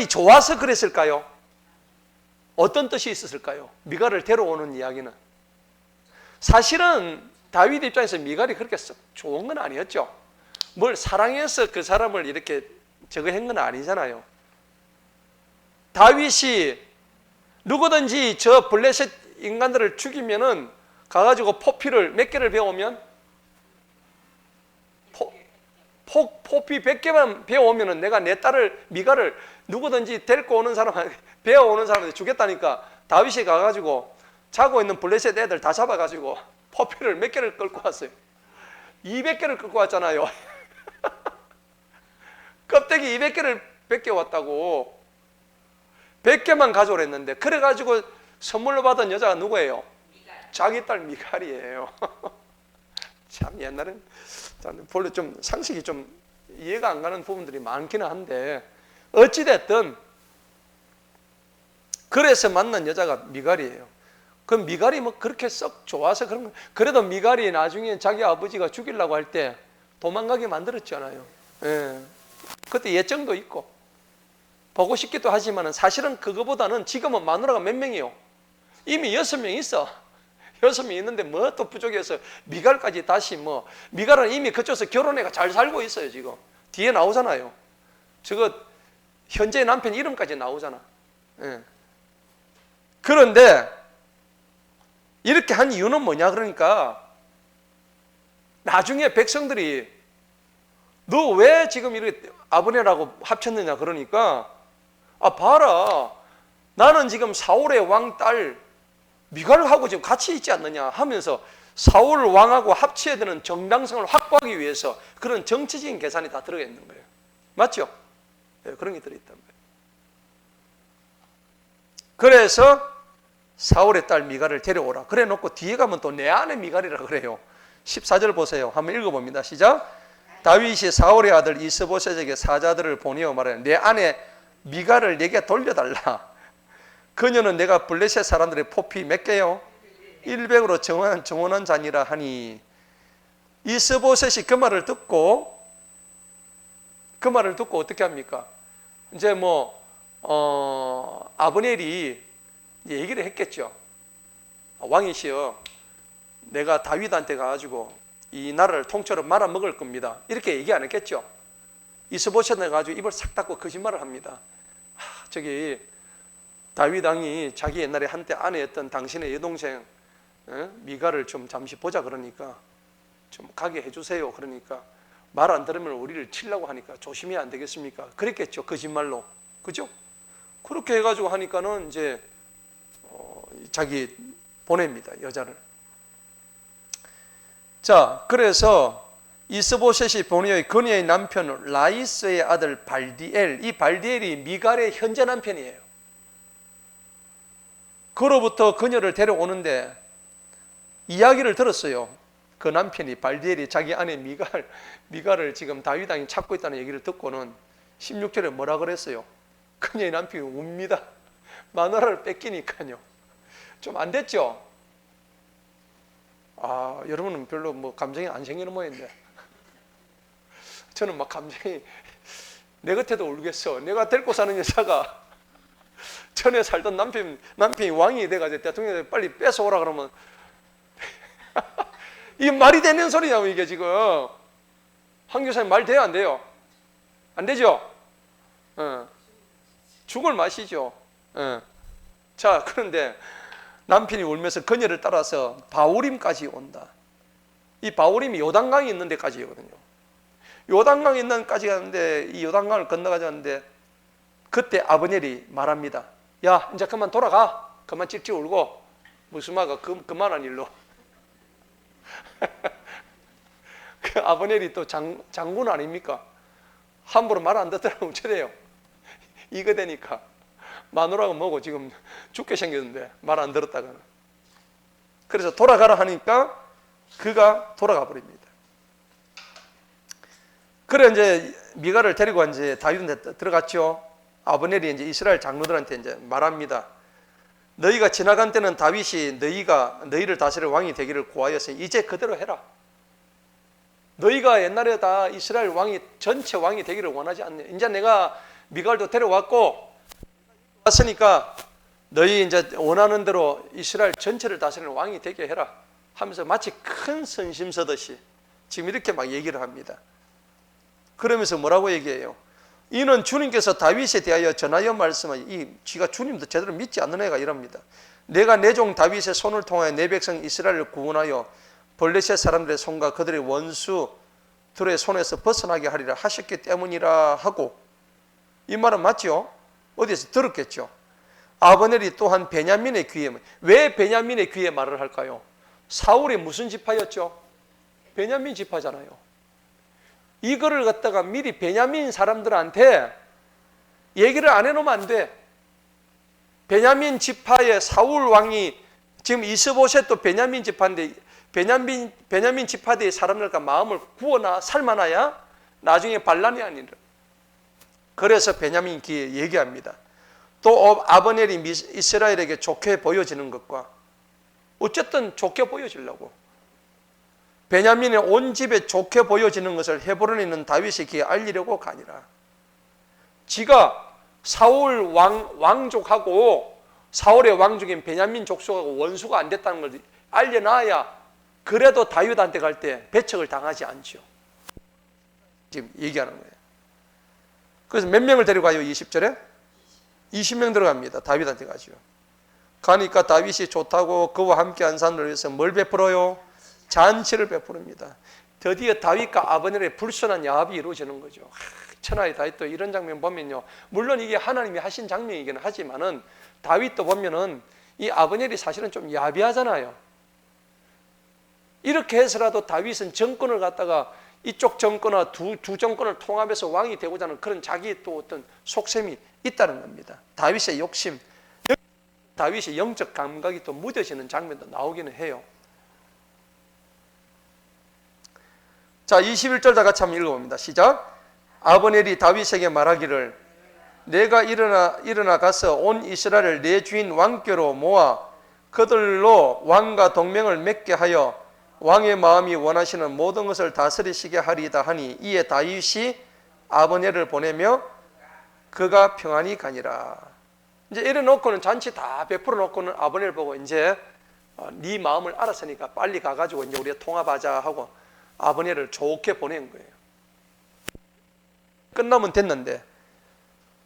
A: 좋아서 그랬을까요? 어떤 뜻이 있었을까요? 미갈을 데려오는 이야기는 사실은 다윗 입장에서 미갈이 그렇게 좋은 건 아니었죠. 뭘 사랑해서 그 사람을 이렇게 저거 한 건 아니잖아요. 다윗이 누구든지 저 블레셋 인간들을 죽이면은 가가지고 포피를 몇 개를 배우면 포피 100개만 배워오면은 내가 내 딸을 미갈을 누구든지 데리고 오는 사람 배워오는 사람한테 주겠다니까 다윗이 가가지고 자고 있는 블레셋 애들 다 잡아가지고 포피를 몇 개를 끌고 왔어요. 200개를 끌고 왔잖아요. 껍데기 200개를 벗겨왔다고. 100개만 가져오랬는데 그래가지고 선물로 받은 여자가 누구예요? 자기 딸 미갈이에요. 참 옛날엔 별로 좀 상식이 좀 이해가 안 가는 부분들이 많기는 한데 어찌됐든 그래서 만난 여자가 미갈이에요. 그럼 미갈이 뭐 그렇게 썩 좋아서 그런 거. 그래도 미갈이 나중에 자기 아버지가 죽이려고 할 때 도망가게 만들었잖아요. 예. 그때 예정도 있고 보고 싶기도 하지만 사실은 그거보다는 지금은 마누라가 몇 명이요? 이미 6명 있어. 6명 있는데 뭐 또 부족해서 미갈까지 다시 뭐 미갈은 이미 그쪽에서 결혼해가 잘 살고 있어요. 지금 뒤에 나오잖아요. 저거 현재 남편 이름까지 나오잖아. 예. 그런데 이렇게 한 이유는 뭐냐 그러니까 나중에 백성들이 너 왜 지금 이렇게 아브넬하고 합쳤느냐 그러니까 봐라 나는 지금 사울의 왕 딸 미갈하고 지금 같이 있지 않느냐 하면서 사울 왕하고 합쳐야 되는 정당성을 확보하기 위해서 그런 정치적인 계산이 다 들어가 있는 거예요. 맞죠? 네, 그런 게 들어있단 말이에요. 그래서 사울의 딸 미갈을 데려오라 그래 놓고 뒤에 가면 또 내 아내 미갈이라 그래요. 14절 보세요. 한번 읽어봅니다. 시작. 다윗이 사울의 아들 이스보셋에게 사자들을 보내어 말하되 내 아내 미갈을 내게 돌려달라. 그녀는 내가 블레셋 사람들의 포피 몇 개요? 100으로 정원한 자니라 하니 이스보셋이 그 말을 듣고 어떻게 합니까? 이제 아브넬이 얘기를 했겠죠. 왕이시여 내가 다윗한테 가가지고 이 나라를 통째로 말아먹을 겁니다. 이렇게 얘기 안 했겠죠. 이스보셋에 가지고 입을 싹 닫고 거짓말을 합니다. 저기 다윗 왕이 자기 옛날에 한때 아내였던 당신의 여동생 미가를 좀 잠시 보자 그러니까 좀 가게 해주세요. 그러니까 말 안 들으면 우리를 치려고 하니까 조심해야 안 되겠습니까? 그랬겠죠. 거짓말로. 그죠? 그렇게 해가지고 하니까는 이제 자기 보냅니다. 여자를. 자, 그래서 이스보셋이 보니의 그녀의 남편 라이스의 아들 발디엘, 이 발디엘이 미갈의 현재 남편이에요. 그로부터 그녀를 데려오는데 이야기를 들었어요. 그 남편이 발디엘이 자기 아내 미갈을 지금 다윗 왕이 찾고 있다는 얘기를 듣고는 16절에 뭐라 그랬어요? 그녀의 남편이 웁니다. 마누라를 뺏기니까요. 좀 안 됐죠? 여러분은 별로 뭐 감정이 안 생기는 모양인데 저는 막 감정이 내 곁에도 울겠어. 내가 데리고 사는 여자가 전에 살던 남편이 왕이 돼가지고 대통령이 빨리 뺏어오라 그러면 이게 말이 되는 소리냐고. 이게 지금 한 교사님 말 돼요 안 돼요? 안 되죠? 죽을 맛이죠. 자, 그런데 남편이 울면서 그녀를 따라서 바우림까지 온다. 이 바우림이 요단강이 있는 데까지거든요. 요단강이 있는 데까지 가는데 이 요단강을 건너가자는데 그때 아브넬이 말합니다. 야, 이제 그만 돌아가. 그만 찔찔 울고 무슨 말가 그만한 일로. 그 아브넬이 또 장군 아닙니까? 함부로 말 안 듣더라고 어쩌래요. 이거 되니까 마누라가 뭐고 지금 죽게 생겼는데 말 안 들었다가는. 그래서 돌아가라 하니까 그가 돌아가 버립니다. 그래 이제 미갈을 데리고 이제 다윗한테 들어갔죠. 아브넬이 이제 이스라엘 장로들한테 이제 말합니다. 너희가 지나간 때는 다윗이 너희를 다스릴 왕이 되기를 구하였으니 이제 그대로 해라. 너희가 옛날에 다 이스라엘 왕이 전체 왕이 되기를 원하지 않네. 이제 내가 미갈도 데려왔고 왔으니까 너희 이제 원하는 대로 이스라엘 전체를 다스리는 왕이 되게 해라 하면서 마치 큰 선심 서듯이 지금 이렇게 막 얘기를 합니다. 그러면서 뭐라고 얘기해요? 이는 주님께서 다윗에 대하여 전하여 말씀하신 쥐가 주님도 제대로 믿지 않는 애가 이럽니다. 내가 내 종 다윗의 손을 통하여 내 백성 이스라엘을 구원하여 블레셋 사람들의 손과 그들의 원수들의 손에서 벗어나게 하리라 하셨기 때문이라 하고, 이 말은 맞죠? 어디에서 들었겠죠? 아브넬이 또한 베냐민의 귀에, 왜 베냐민의 귀에 말을 할까요? 사울이 무슨 지파였죠? 베냐민 지파잖아요. 이거를 갖다가 미리 베냐민 사람들한테 얘기를 안 해놓으면 안 돼. 베냐민 지파의 사울 왕이 지금 이스보셋도 베냐민 지파인데 베냐민 지파대의 사람들과 마음을 구워나 살만하야 나중에 반란이 아니라. 그래서 베냐민 귀에 얘기합니다. 또 아브넬이 이스라엘에게 좋게 보여지는 것과 어쨌든 좋게 보여지려고 베냐민의 온 집에 좋게 보여지는 것을 헤브론에 있는 다윗의 귀에 알리려고 가니라. 지가 사울 왕족하고 사울의 왕족인 베냐민 족속하고 원수가 안 됐다는 걸 알려놔야 그래도 다윗한테 갈 때 배척을 당하지 않죠. 지금 얘기하는 거예요. 그래서 몇 명을 데리고 가요? 20절에 20명 들어갑니다. 다윗한테 가죠. 가니까 다윗이 좋다고 그와 함께 한 사람들 위해서 뭘 베풀어요? 잔치를 베푸릅니다. 드디어 다윗과 아브넬의 불순한 야합이 이루어지는 거죠. 천하의 다윗도 이런 장면 보면요, 물론 이게 하나님이 하신 장면이긴 하지만은 다윗도 보면은 이 아브넬이 사실은 좀 야비하잖아요. 이렇게 해서라도 다윗은 정권을 갖다가 이쪽 정권과 두 정권을 통합해서 왕이 되고자 하는 그런 자기의 또 어떤 속셈이 있다는 겁니다. 다윗의 욕심, 다윗의 영적 감각이 또 무뎌지는 장면도 나오기는 해요. 자, 21절 다 같이 한번 읽어봅니다. 시작. 아브넬이 다윗에게 말하기를 내가 일어나 가서 온 이스라엘을 내 주인 왕께로 모아 그들로 왕과 동맹을 맺게 하여 왕의 마음이 원하시는 모든 것을 다스리시게 하리이다 하니 이에 다윗이 아브넬을 보내며 그가 평안히 가니라. 이제 이래 놓고는 잔치 다 베풀어 놓고는 아브넬 보고 이제 네 마음을 알았으니까 빨리 가가지고 이제 우리가 통합하자 하고 아버네를 좋게 보낸 거예요. 끝나면 됐는데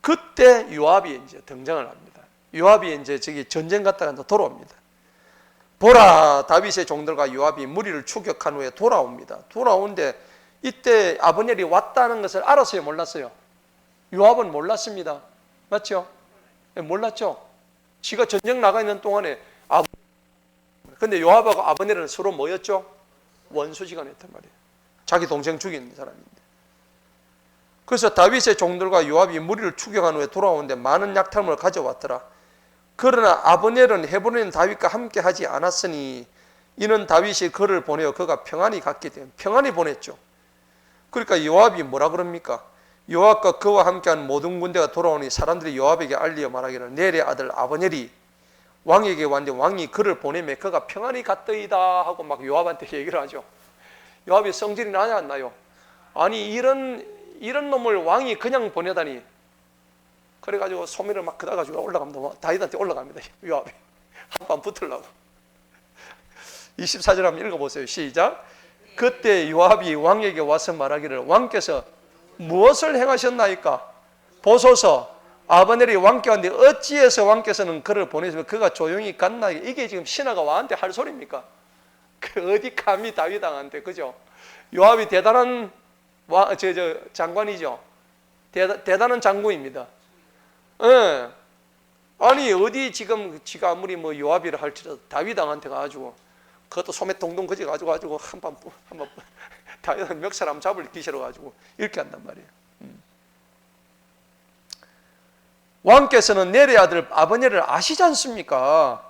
A: 그때 요압이 이제 등장을 합니다. 요압이 이제 저기 전쟁 갔다가 돌아옵니다. 보라, 다윗의 종들과 요압이 무리를 추격한 후에 돌아옵니다. 돌아오는데 이때 아브넬이 왔다는 것을 알았어요, 몰랐어요? 요압은 몰랐습니다. 맞죠? 몰랐죠? 지가 전쟁 나가 있는 동안에 근데 요압하고 아브넬은 서로 뭐였죠? 원수지간했단 말이에요. 자기 동생 죽인 사람인데. 그래서 다윗의 종들과 요압이 무리를 추격한 후에 돌아오는데 많은 약탈물을 가져왔더라. 그러나 아브넬은 헤브론에 있는 다윗과 함께 하지 않았으니 이는 다윗이 그를 보내어 그가 평안히 갔기 때문에 평안히 보냈죠. 그러니까 요압이 뭐라 그럽니까? 요압과 그와 함께한 모든 군대가 돌아오니 사람들이 요압에게 알리어 말하기를 넬의 아들 아브넬이 왕에게 왔는데 왕이 그를 보내매 그가 평안히 갔더이다 하고 막 요압한테 얘기를 하죠. 요압이 성질이 나냐 안 나요? 아니 이런 놈을 왕이 그냥 보내다니. 그래가지고 소매를 막 그다가지고 올라갑니다. 다윗한테 올라갑니다. 요압이 한판 붙으려고. 24절 한번 읽어보세요. 시작. 그때 요압이 왕에게 와서 말하기를 왕께서 무엇을 행하셨나이까? 보소서 아브넬이 왕께 왔는데 어찌해서 왕께서는 그를 보내시면 그가 조용히 갔나? 이게 지금 신하가 왕한테 할 소리입니까? 그 어디 감히 다윗왕한테, 그죠? 요압이 대단한 장관이죠. 대단한 장군입니다. 예. 아니 어디 지금 지가 아무리 뭐 요압이라 할지라도 다윗왕한테 가가지고 그것도 소매 동동 그지 가지고 한번 다윗왕 멱살 한번 잡을 기세로 가지고 이렇게 한단 말이에요. 왕께서는 넬의 아들 아브넬을 아시지 않습니까?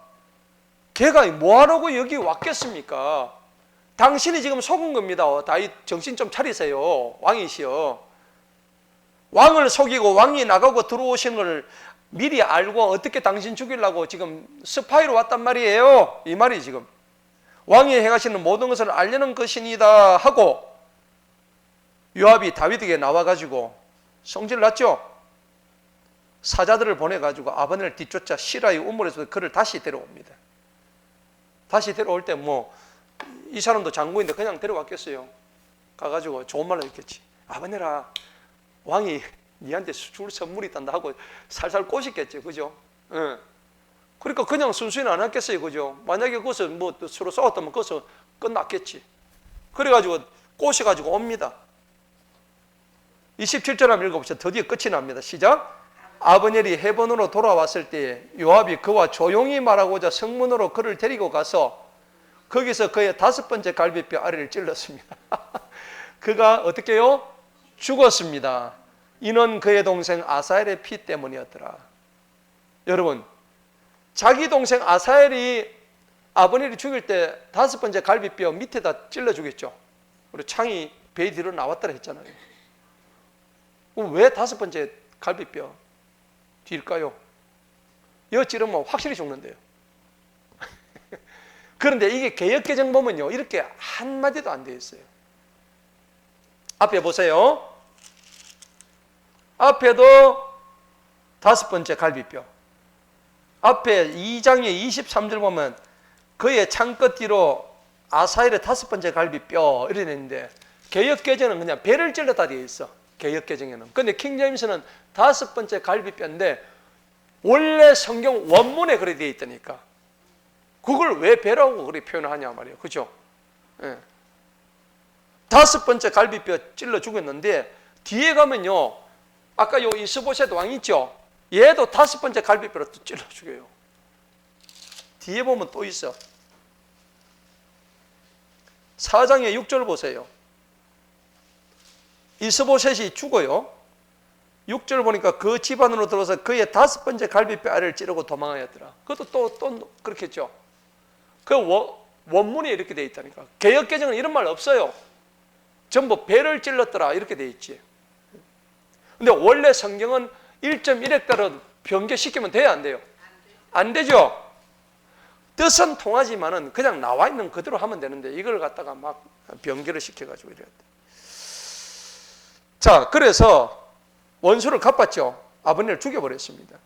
A: 걔가 뭐하라고 여기 왔겠습니까? 당신이 지금 속은 겁니다. 다윗 정신 좀 차리세요. 왕이시여. 왕을 속이고 왕이 나가고 들어오시는 걸 미리 알고 어떻게 당신 죽이려고 지금 스파이로 왔단 말이에요. 이 말이 지금. 왕이 행하시는 모든 것을 알려는 것이니다 하고 요압이 다윗에게 나와가지고 성질 났죠. 사자들을 보내가지고 아브넬을 뒤쫓아 시라의 우물에서 그를 다시 데려옵니다. 다시 데려올 때 뭐 이 사람도 장군인데 그냥 데려왔겠어요. 가가지고 좋은 말로 했겠지. 아브넬아, 왕이 니한테 줄 선물이 있단다 하고 살살 꼬시겠지, 그죠? 예. 그러니까 그냥 순순히 안 했겠어요, 그죠? 만약에 거기서 뭐 서로 싸웠다면 거기서 끝났겠지. 그래가지고 꼬셔가지고 옵니다. 27절 한번 읽어보시죠. 드디어 끝이 납니다. 시작. 아브넬이 헤브론으로 돌아왔을 때 요압이 그와 조용히 말하고자 성문으로 그를 데리고 가서 거기서 그의 5번째 갈비뼈 아래를 찔렀습니다. 그가 어떻게 해요? 죽었습니다. 이는 그의 동생 아사엘의 피 때문이었더라. 여러분, 자기 동생 아사엘이 아브넬이 죽일 때 5번째 갈비뼈 밑에다 찔러 주겠죠. 우리 창이 배 뒤로 나왔다라 했잖아요. 왜 5번째 갈비뼈 뒤일까요? 여 찌르면 확실히 죽는데요. 그런데 이게 개역개정 보면요, 이렇게 한마디도 안 되어 있어요. 앞에 보세요. 앞에도 5번째 갈비뼈. 앞에 2장의 23절 보면 그의 창끝 뒤로 아사엘의 5번째 갈비뼈 이렇게 되는데 개역개정은 그냥 배를 찔렀다 되어 있어. 개역개정에는. 근데 킹제임스는 5번째 갈비뼈인데 원래 성경 원문에 그렇게 되어 있다니까. 그걸 왜 배라고 그렇게 표현하냐 말이에요. 그죠? 예. 5번째 갈비뼈 찔러 죽였는데 뒤에 가면요, 아까 요 이스보셋 왕 있죠? 얘도 5번째 갈비뼈로 또 찔러 죽여요. 뒤에 보면 또 있어. 4장의 6절 보세요. 이스보셋이 죽어요. 6절 보니까 그 집안으로 들어서 그의 5번째 갈비뼈 아래를 찌르고 도망하였더라. 그것도 또 그렇겠죠. 그 원문에 이렇게 되어 있다니까. 개역개정은 이런 말 없어요. 전부 배를 찔렀더라 이렇게 되어 있지. 근데 원래 성경은 1.1획대로 변개시키면 돼요, 안 돼요? 안 되죠. 뜻은 통하지만은 그냥 나와 있는 그대로 하면 되는데 이걸 갖다가 막 변개를 시켜가지고 이래야 돼. 자, 그래서 원수를 갚았죠. 아브넬을 죽여버렸습니다.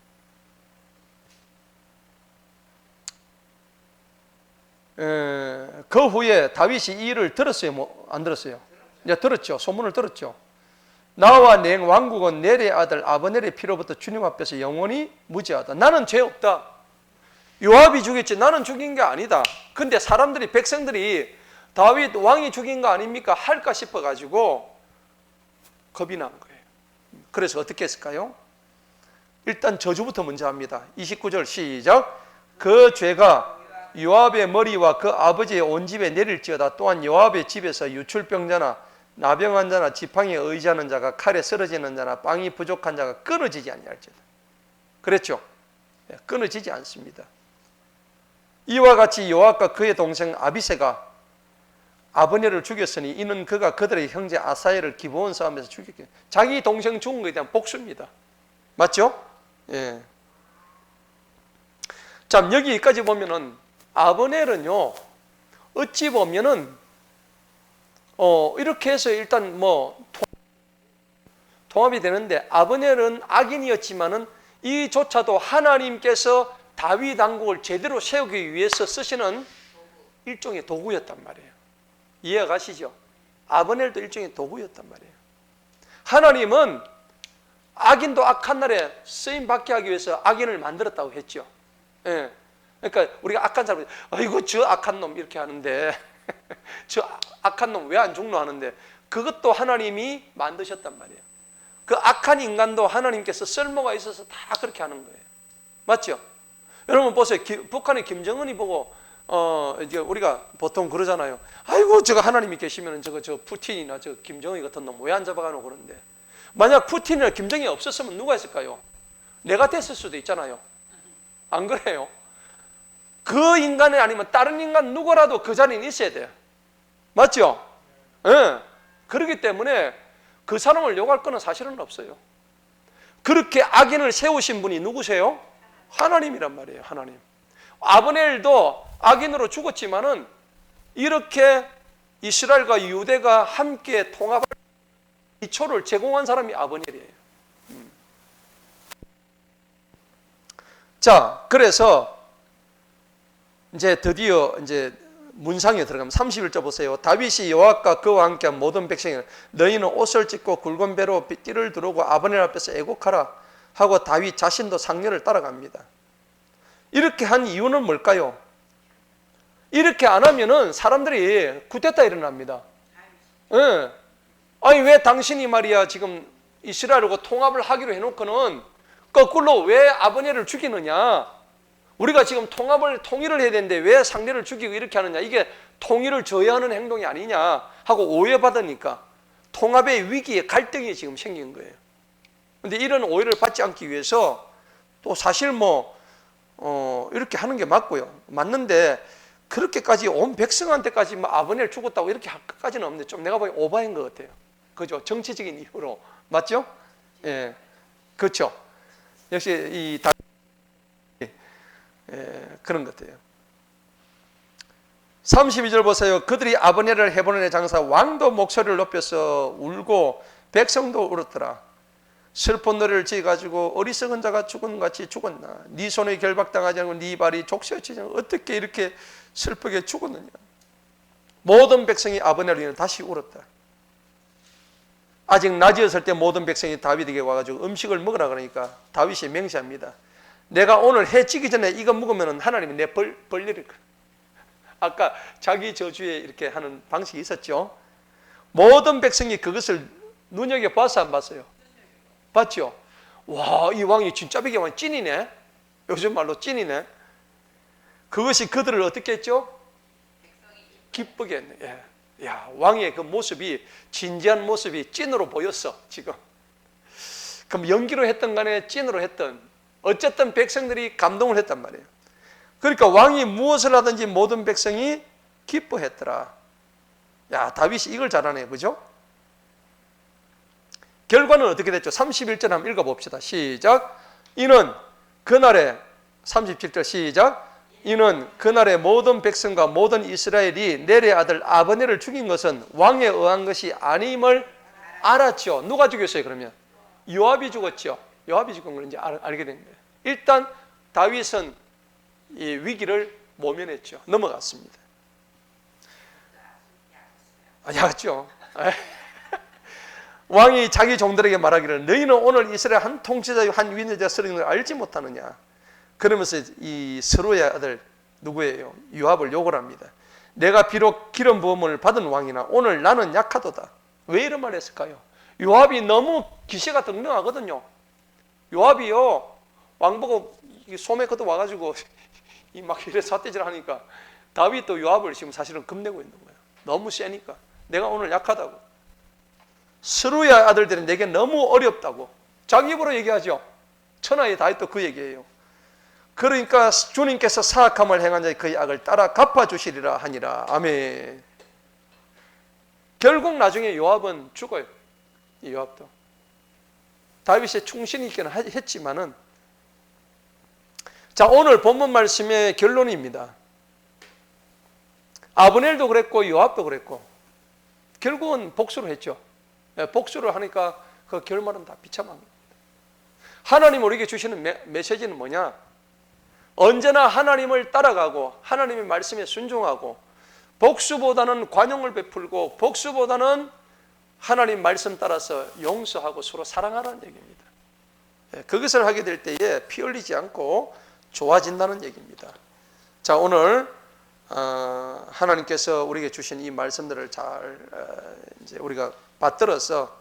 A: 그 후에 다윗이 이 일을 들었어요? 뭐 안 들었어요? 이제 들었죠. 소문을 들었죠. 나와 내 왕국은 넬의 아들 아브넬의 피로부터 주님 앞에서 영원히 무죄하다. 나는 죄 없다. 요압이 죽였지 나는 죽인 게 아니다. 근데 사람들이, 백성들이 다윗 왕이 죽인 거 아닙니까? 할까 싶어가지고 겁이 난 거예요. 그래서 어떻게 했을까요? 일단 저주부터 먼저 합니다. 29절 시작. 그 죄가 요압의 머리와 그 아버지의 온 집에 내릴지어다. 또한 요압의 집에서 유출병자나 나병한 자나 지팡이에 의지하는 자가 칼에 쓰러지는 자나 빵이 부족한 자가 끊어지지 아니할지어다. 그랬죠? 끊어지지 않습니다. 이와 같이 요압과 그의 동생 아비새가 아브넬을 죽였으니 이는 그가 그들의 형제 아사엘을 기브온 싸움에서 죽였기, 자기 동생 죽은 것에 대한 복수입니다. 맞죠? 예. 자, 여기까지 보면은 아브넬은요, 어찌 보면은 이렇게 해서 일단 뭐 통합이 되는데, 아브넬은 악인이었지만은 이조차도 하나님께서 다윗 왕국을 제대로 세우기 위해서 쓰시는 일종의 도구였단 말이에요. 이해가 가시죠? 아브넬도 일종의 도구였단 말이에요. 하나님은 악인도 악한 날에 쓰임 받게 하기 위해서 악인을 만들었다고 했죠. 예. 그러니까 우리가 악한 사람, 아이고 저 악한 놈 이렇게 하는데 저 악한 놈 왜 안 죽노 하는데, 그것도 하나님이 만드셨단 말이에요. 그 악한 인간도 하나님께서 쓸모가 있어서 다 그렇게 하는 거예요. 맞죠? 여러분 보세요. 북한의 김정은이 보고 이제 우리가 보통 그러잖아요. 아이고 저거 하나님이 계시면 저 푸틴이나 저 김정은 같은 놈 왜 안 잡아가노 그러는데, 만약 푸틴이나 김정은이 없었으면 누가 했을까요? 내가 됐을 수도 있잖아요. 안 그래요? 그 인간이 아니면 다른 인간 누구라도 그 자리에 있어야 돼요. 맞죠? 예. 그렇기 때문에 그 사람을 욕할 거는 사실은 없어요. 그렇게 악인을 세우신 분이 누구세요? 하나님이란 말이에요. 하나님. 아브넬도 악인으로 죽었지만은 이렇게 이스라엘과 유대가 함께 통합할 기초를 제공한 사람이 아브넬이에요. 자, 그래서 이제 드디어 이제 문상에 들어가면 31절 보세요. 다윗이 요압과 그와 함께한 모든 백성이 너희는 옷을 찢고 굵은 배로 띠를 두르고 아브넬 앞에서 애곡하라 하고 다윗 자신도 상례를 따라갑니다. 이렇게 한 이유는 뭘까요? 이렇게 안 하면은 사람들이 쿠데타 일어납니다. 예. 아니 왜 당신이 말이야 지금 이스라엘하고 통합을 하기로 해놓고는 거꾸로 왜 아브넬을 죽이느냐? 우리가 지금 통일을 해야 되는데 왜 상대를 죽이고 이렇게 하느냐? 이게 통일을 저해하는 행동이 아니냐 하고 오해받으니까 통합의 위기에 갈등이 지금 생긴 거예요. 그런데 이런 오해를 받지 않기 위해서 또 사실 이렇게 하는 게 맞고요. 맞는데 그렇게까지 온 백성한테까지 아브넬 죽었다고 이렇게 할 것까지는 없는데 좀 내가 보기엔 오바인 것 같아요. 그죠? 정치적인 이유로. 맞죠? 예. 그렇죠. 역시 이 그런 것 같아요. 32절 보세요. 그들이 아브넬을 헤브론에 장사 왕도 목소리를 높여서 울고 백성도 울었더라. 슬픈 노래를 지어가지고 어리석은 자가 죽은 같이 죽었나? 네 손에 결박당하지 않고 네 발이 족쇄치지 않고 어떻게 이렇게 슬프게 죽었느냐? 모든 백성이 아브넬을 위해 다시 울었다. 아직 낮이었을 때 모든 백성이 다윗에게 와가지고 음식을 먹으라 그러니까 다윗이 맹세합니다. 내가 오늘 해 지기 전에 이거 먹으면 하나님이 내 벌 내릴 거야. 아까 자기 저주에 이렇게 하는 방식이 있었죠. 모든 백성이 그것을 눈여겨봤어 안 봤어요? 봤죠? 와, 이 왕이 진짜 비교하면 찐이네. 요즘 말로 찐이네. 그것이 그들을 어떻게 했죠? 기쁘게 했네. 예. 야, 왕의 그 모습이, 진지한 모습이 찐으로 보였어 지금. 그럼 연기로 했던 간에 찐으로 했던, 어쨌든 백성들이 감동을 했단 말이에요. 그러니까 왕이 무엇을 하든지 모든 백성이 기뻐했더라. 야, 다윗이 이걸 잘하네요. 그죠? 결과는 어떻게 됐죠? 31절 한번 읽어봅시다. 시작. 이는 그날에 37절 시작. 이는 그날에 모든 백성과 모든 이스라엘이 넬의 아들 아브넬을 죽인 것은 왕에 의한 것이 아님을 알았죠. 누가 죽였어요 그러면? 요압이 죽었죠. 요압이 죽은 걸 이제 알게 된 거예요. 일단 다윗은 이 위기를 모면했죠. 넘어갔습니다. 알죠? 왕이 자기 종들에게 말하기를 너희는 오늘 이스라엘 한 통치자 한 위인자 쓰는 걸 알지 못하느냐. 그러면서 이 스루야의 아들 누구예요? 요압을 욕을 합니다. 내가 비록 기름 부음을 받은 왕이나 오늘 나는 약하도다. 왜 이런 말 했을까요? 요압이 너무 기세가 등등하거든요. 요압이요 왕 보고 소매 걷어 와가지고 이 막 이래 삿대질 하니까 다윗도 요압을 지금 사실은 겁내고 있는 거예요. 너무 세니까 내가 오늘 약하다고. 스루야 아들들은 내게 너무 어렵다고 자기 입으로 얘기하죠. 천하의 다윗도 그 얘기예요. 그러니까 주님께서 사악함을 행한 자의 그의 악을 따라 갚아주시리라 하니라. 아멘. 결국 나중에 요압은 죽어요. 이 요압도 다윗의 충신이 있기는 했지만은, 자, 오늘 본문 말씀의 결론입니다. 아브넬도 그랬고 요압도 그랬고 결국은 복수를 했죠. 복수를 하니까 그 결말은 다 비참한 겁니다. 하나님 우리에게 주시는 메시지는 뭐냐? 언제나 하나님을 따라가고 하나님의 말씀에 순종하고 복수보다는 관용을 베풀고 복수보다는 하나님 말씀 따라서 용서하고 서로 사랑하라는 얘기입니다. 그것을 하게 될 때에 피 흘리지 않고 좋아진다는 얘기입니다. 자, 오늘 하나님께서 우리에게 주신 이 말씀들을 잘 이제 우리가 받들어서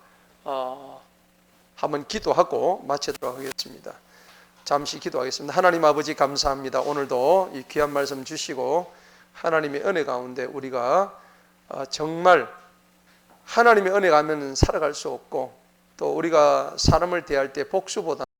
A: 한번 기도하고 마치도록 하겠습니다. 잠시 기도하겠습니다. 하나님 아버지 감사합니다. 오늘도 이 귀한 말씀 주시고 하나님의 은혜 가운데 우리가 정말 하나님의 은혜 가면 살아갈 수 없고 또 우리가 사람을 대할 때 복수보다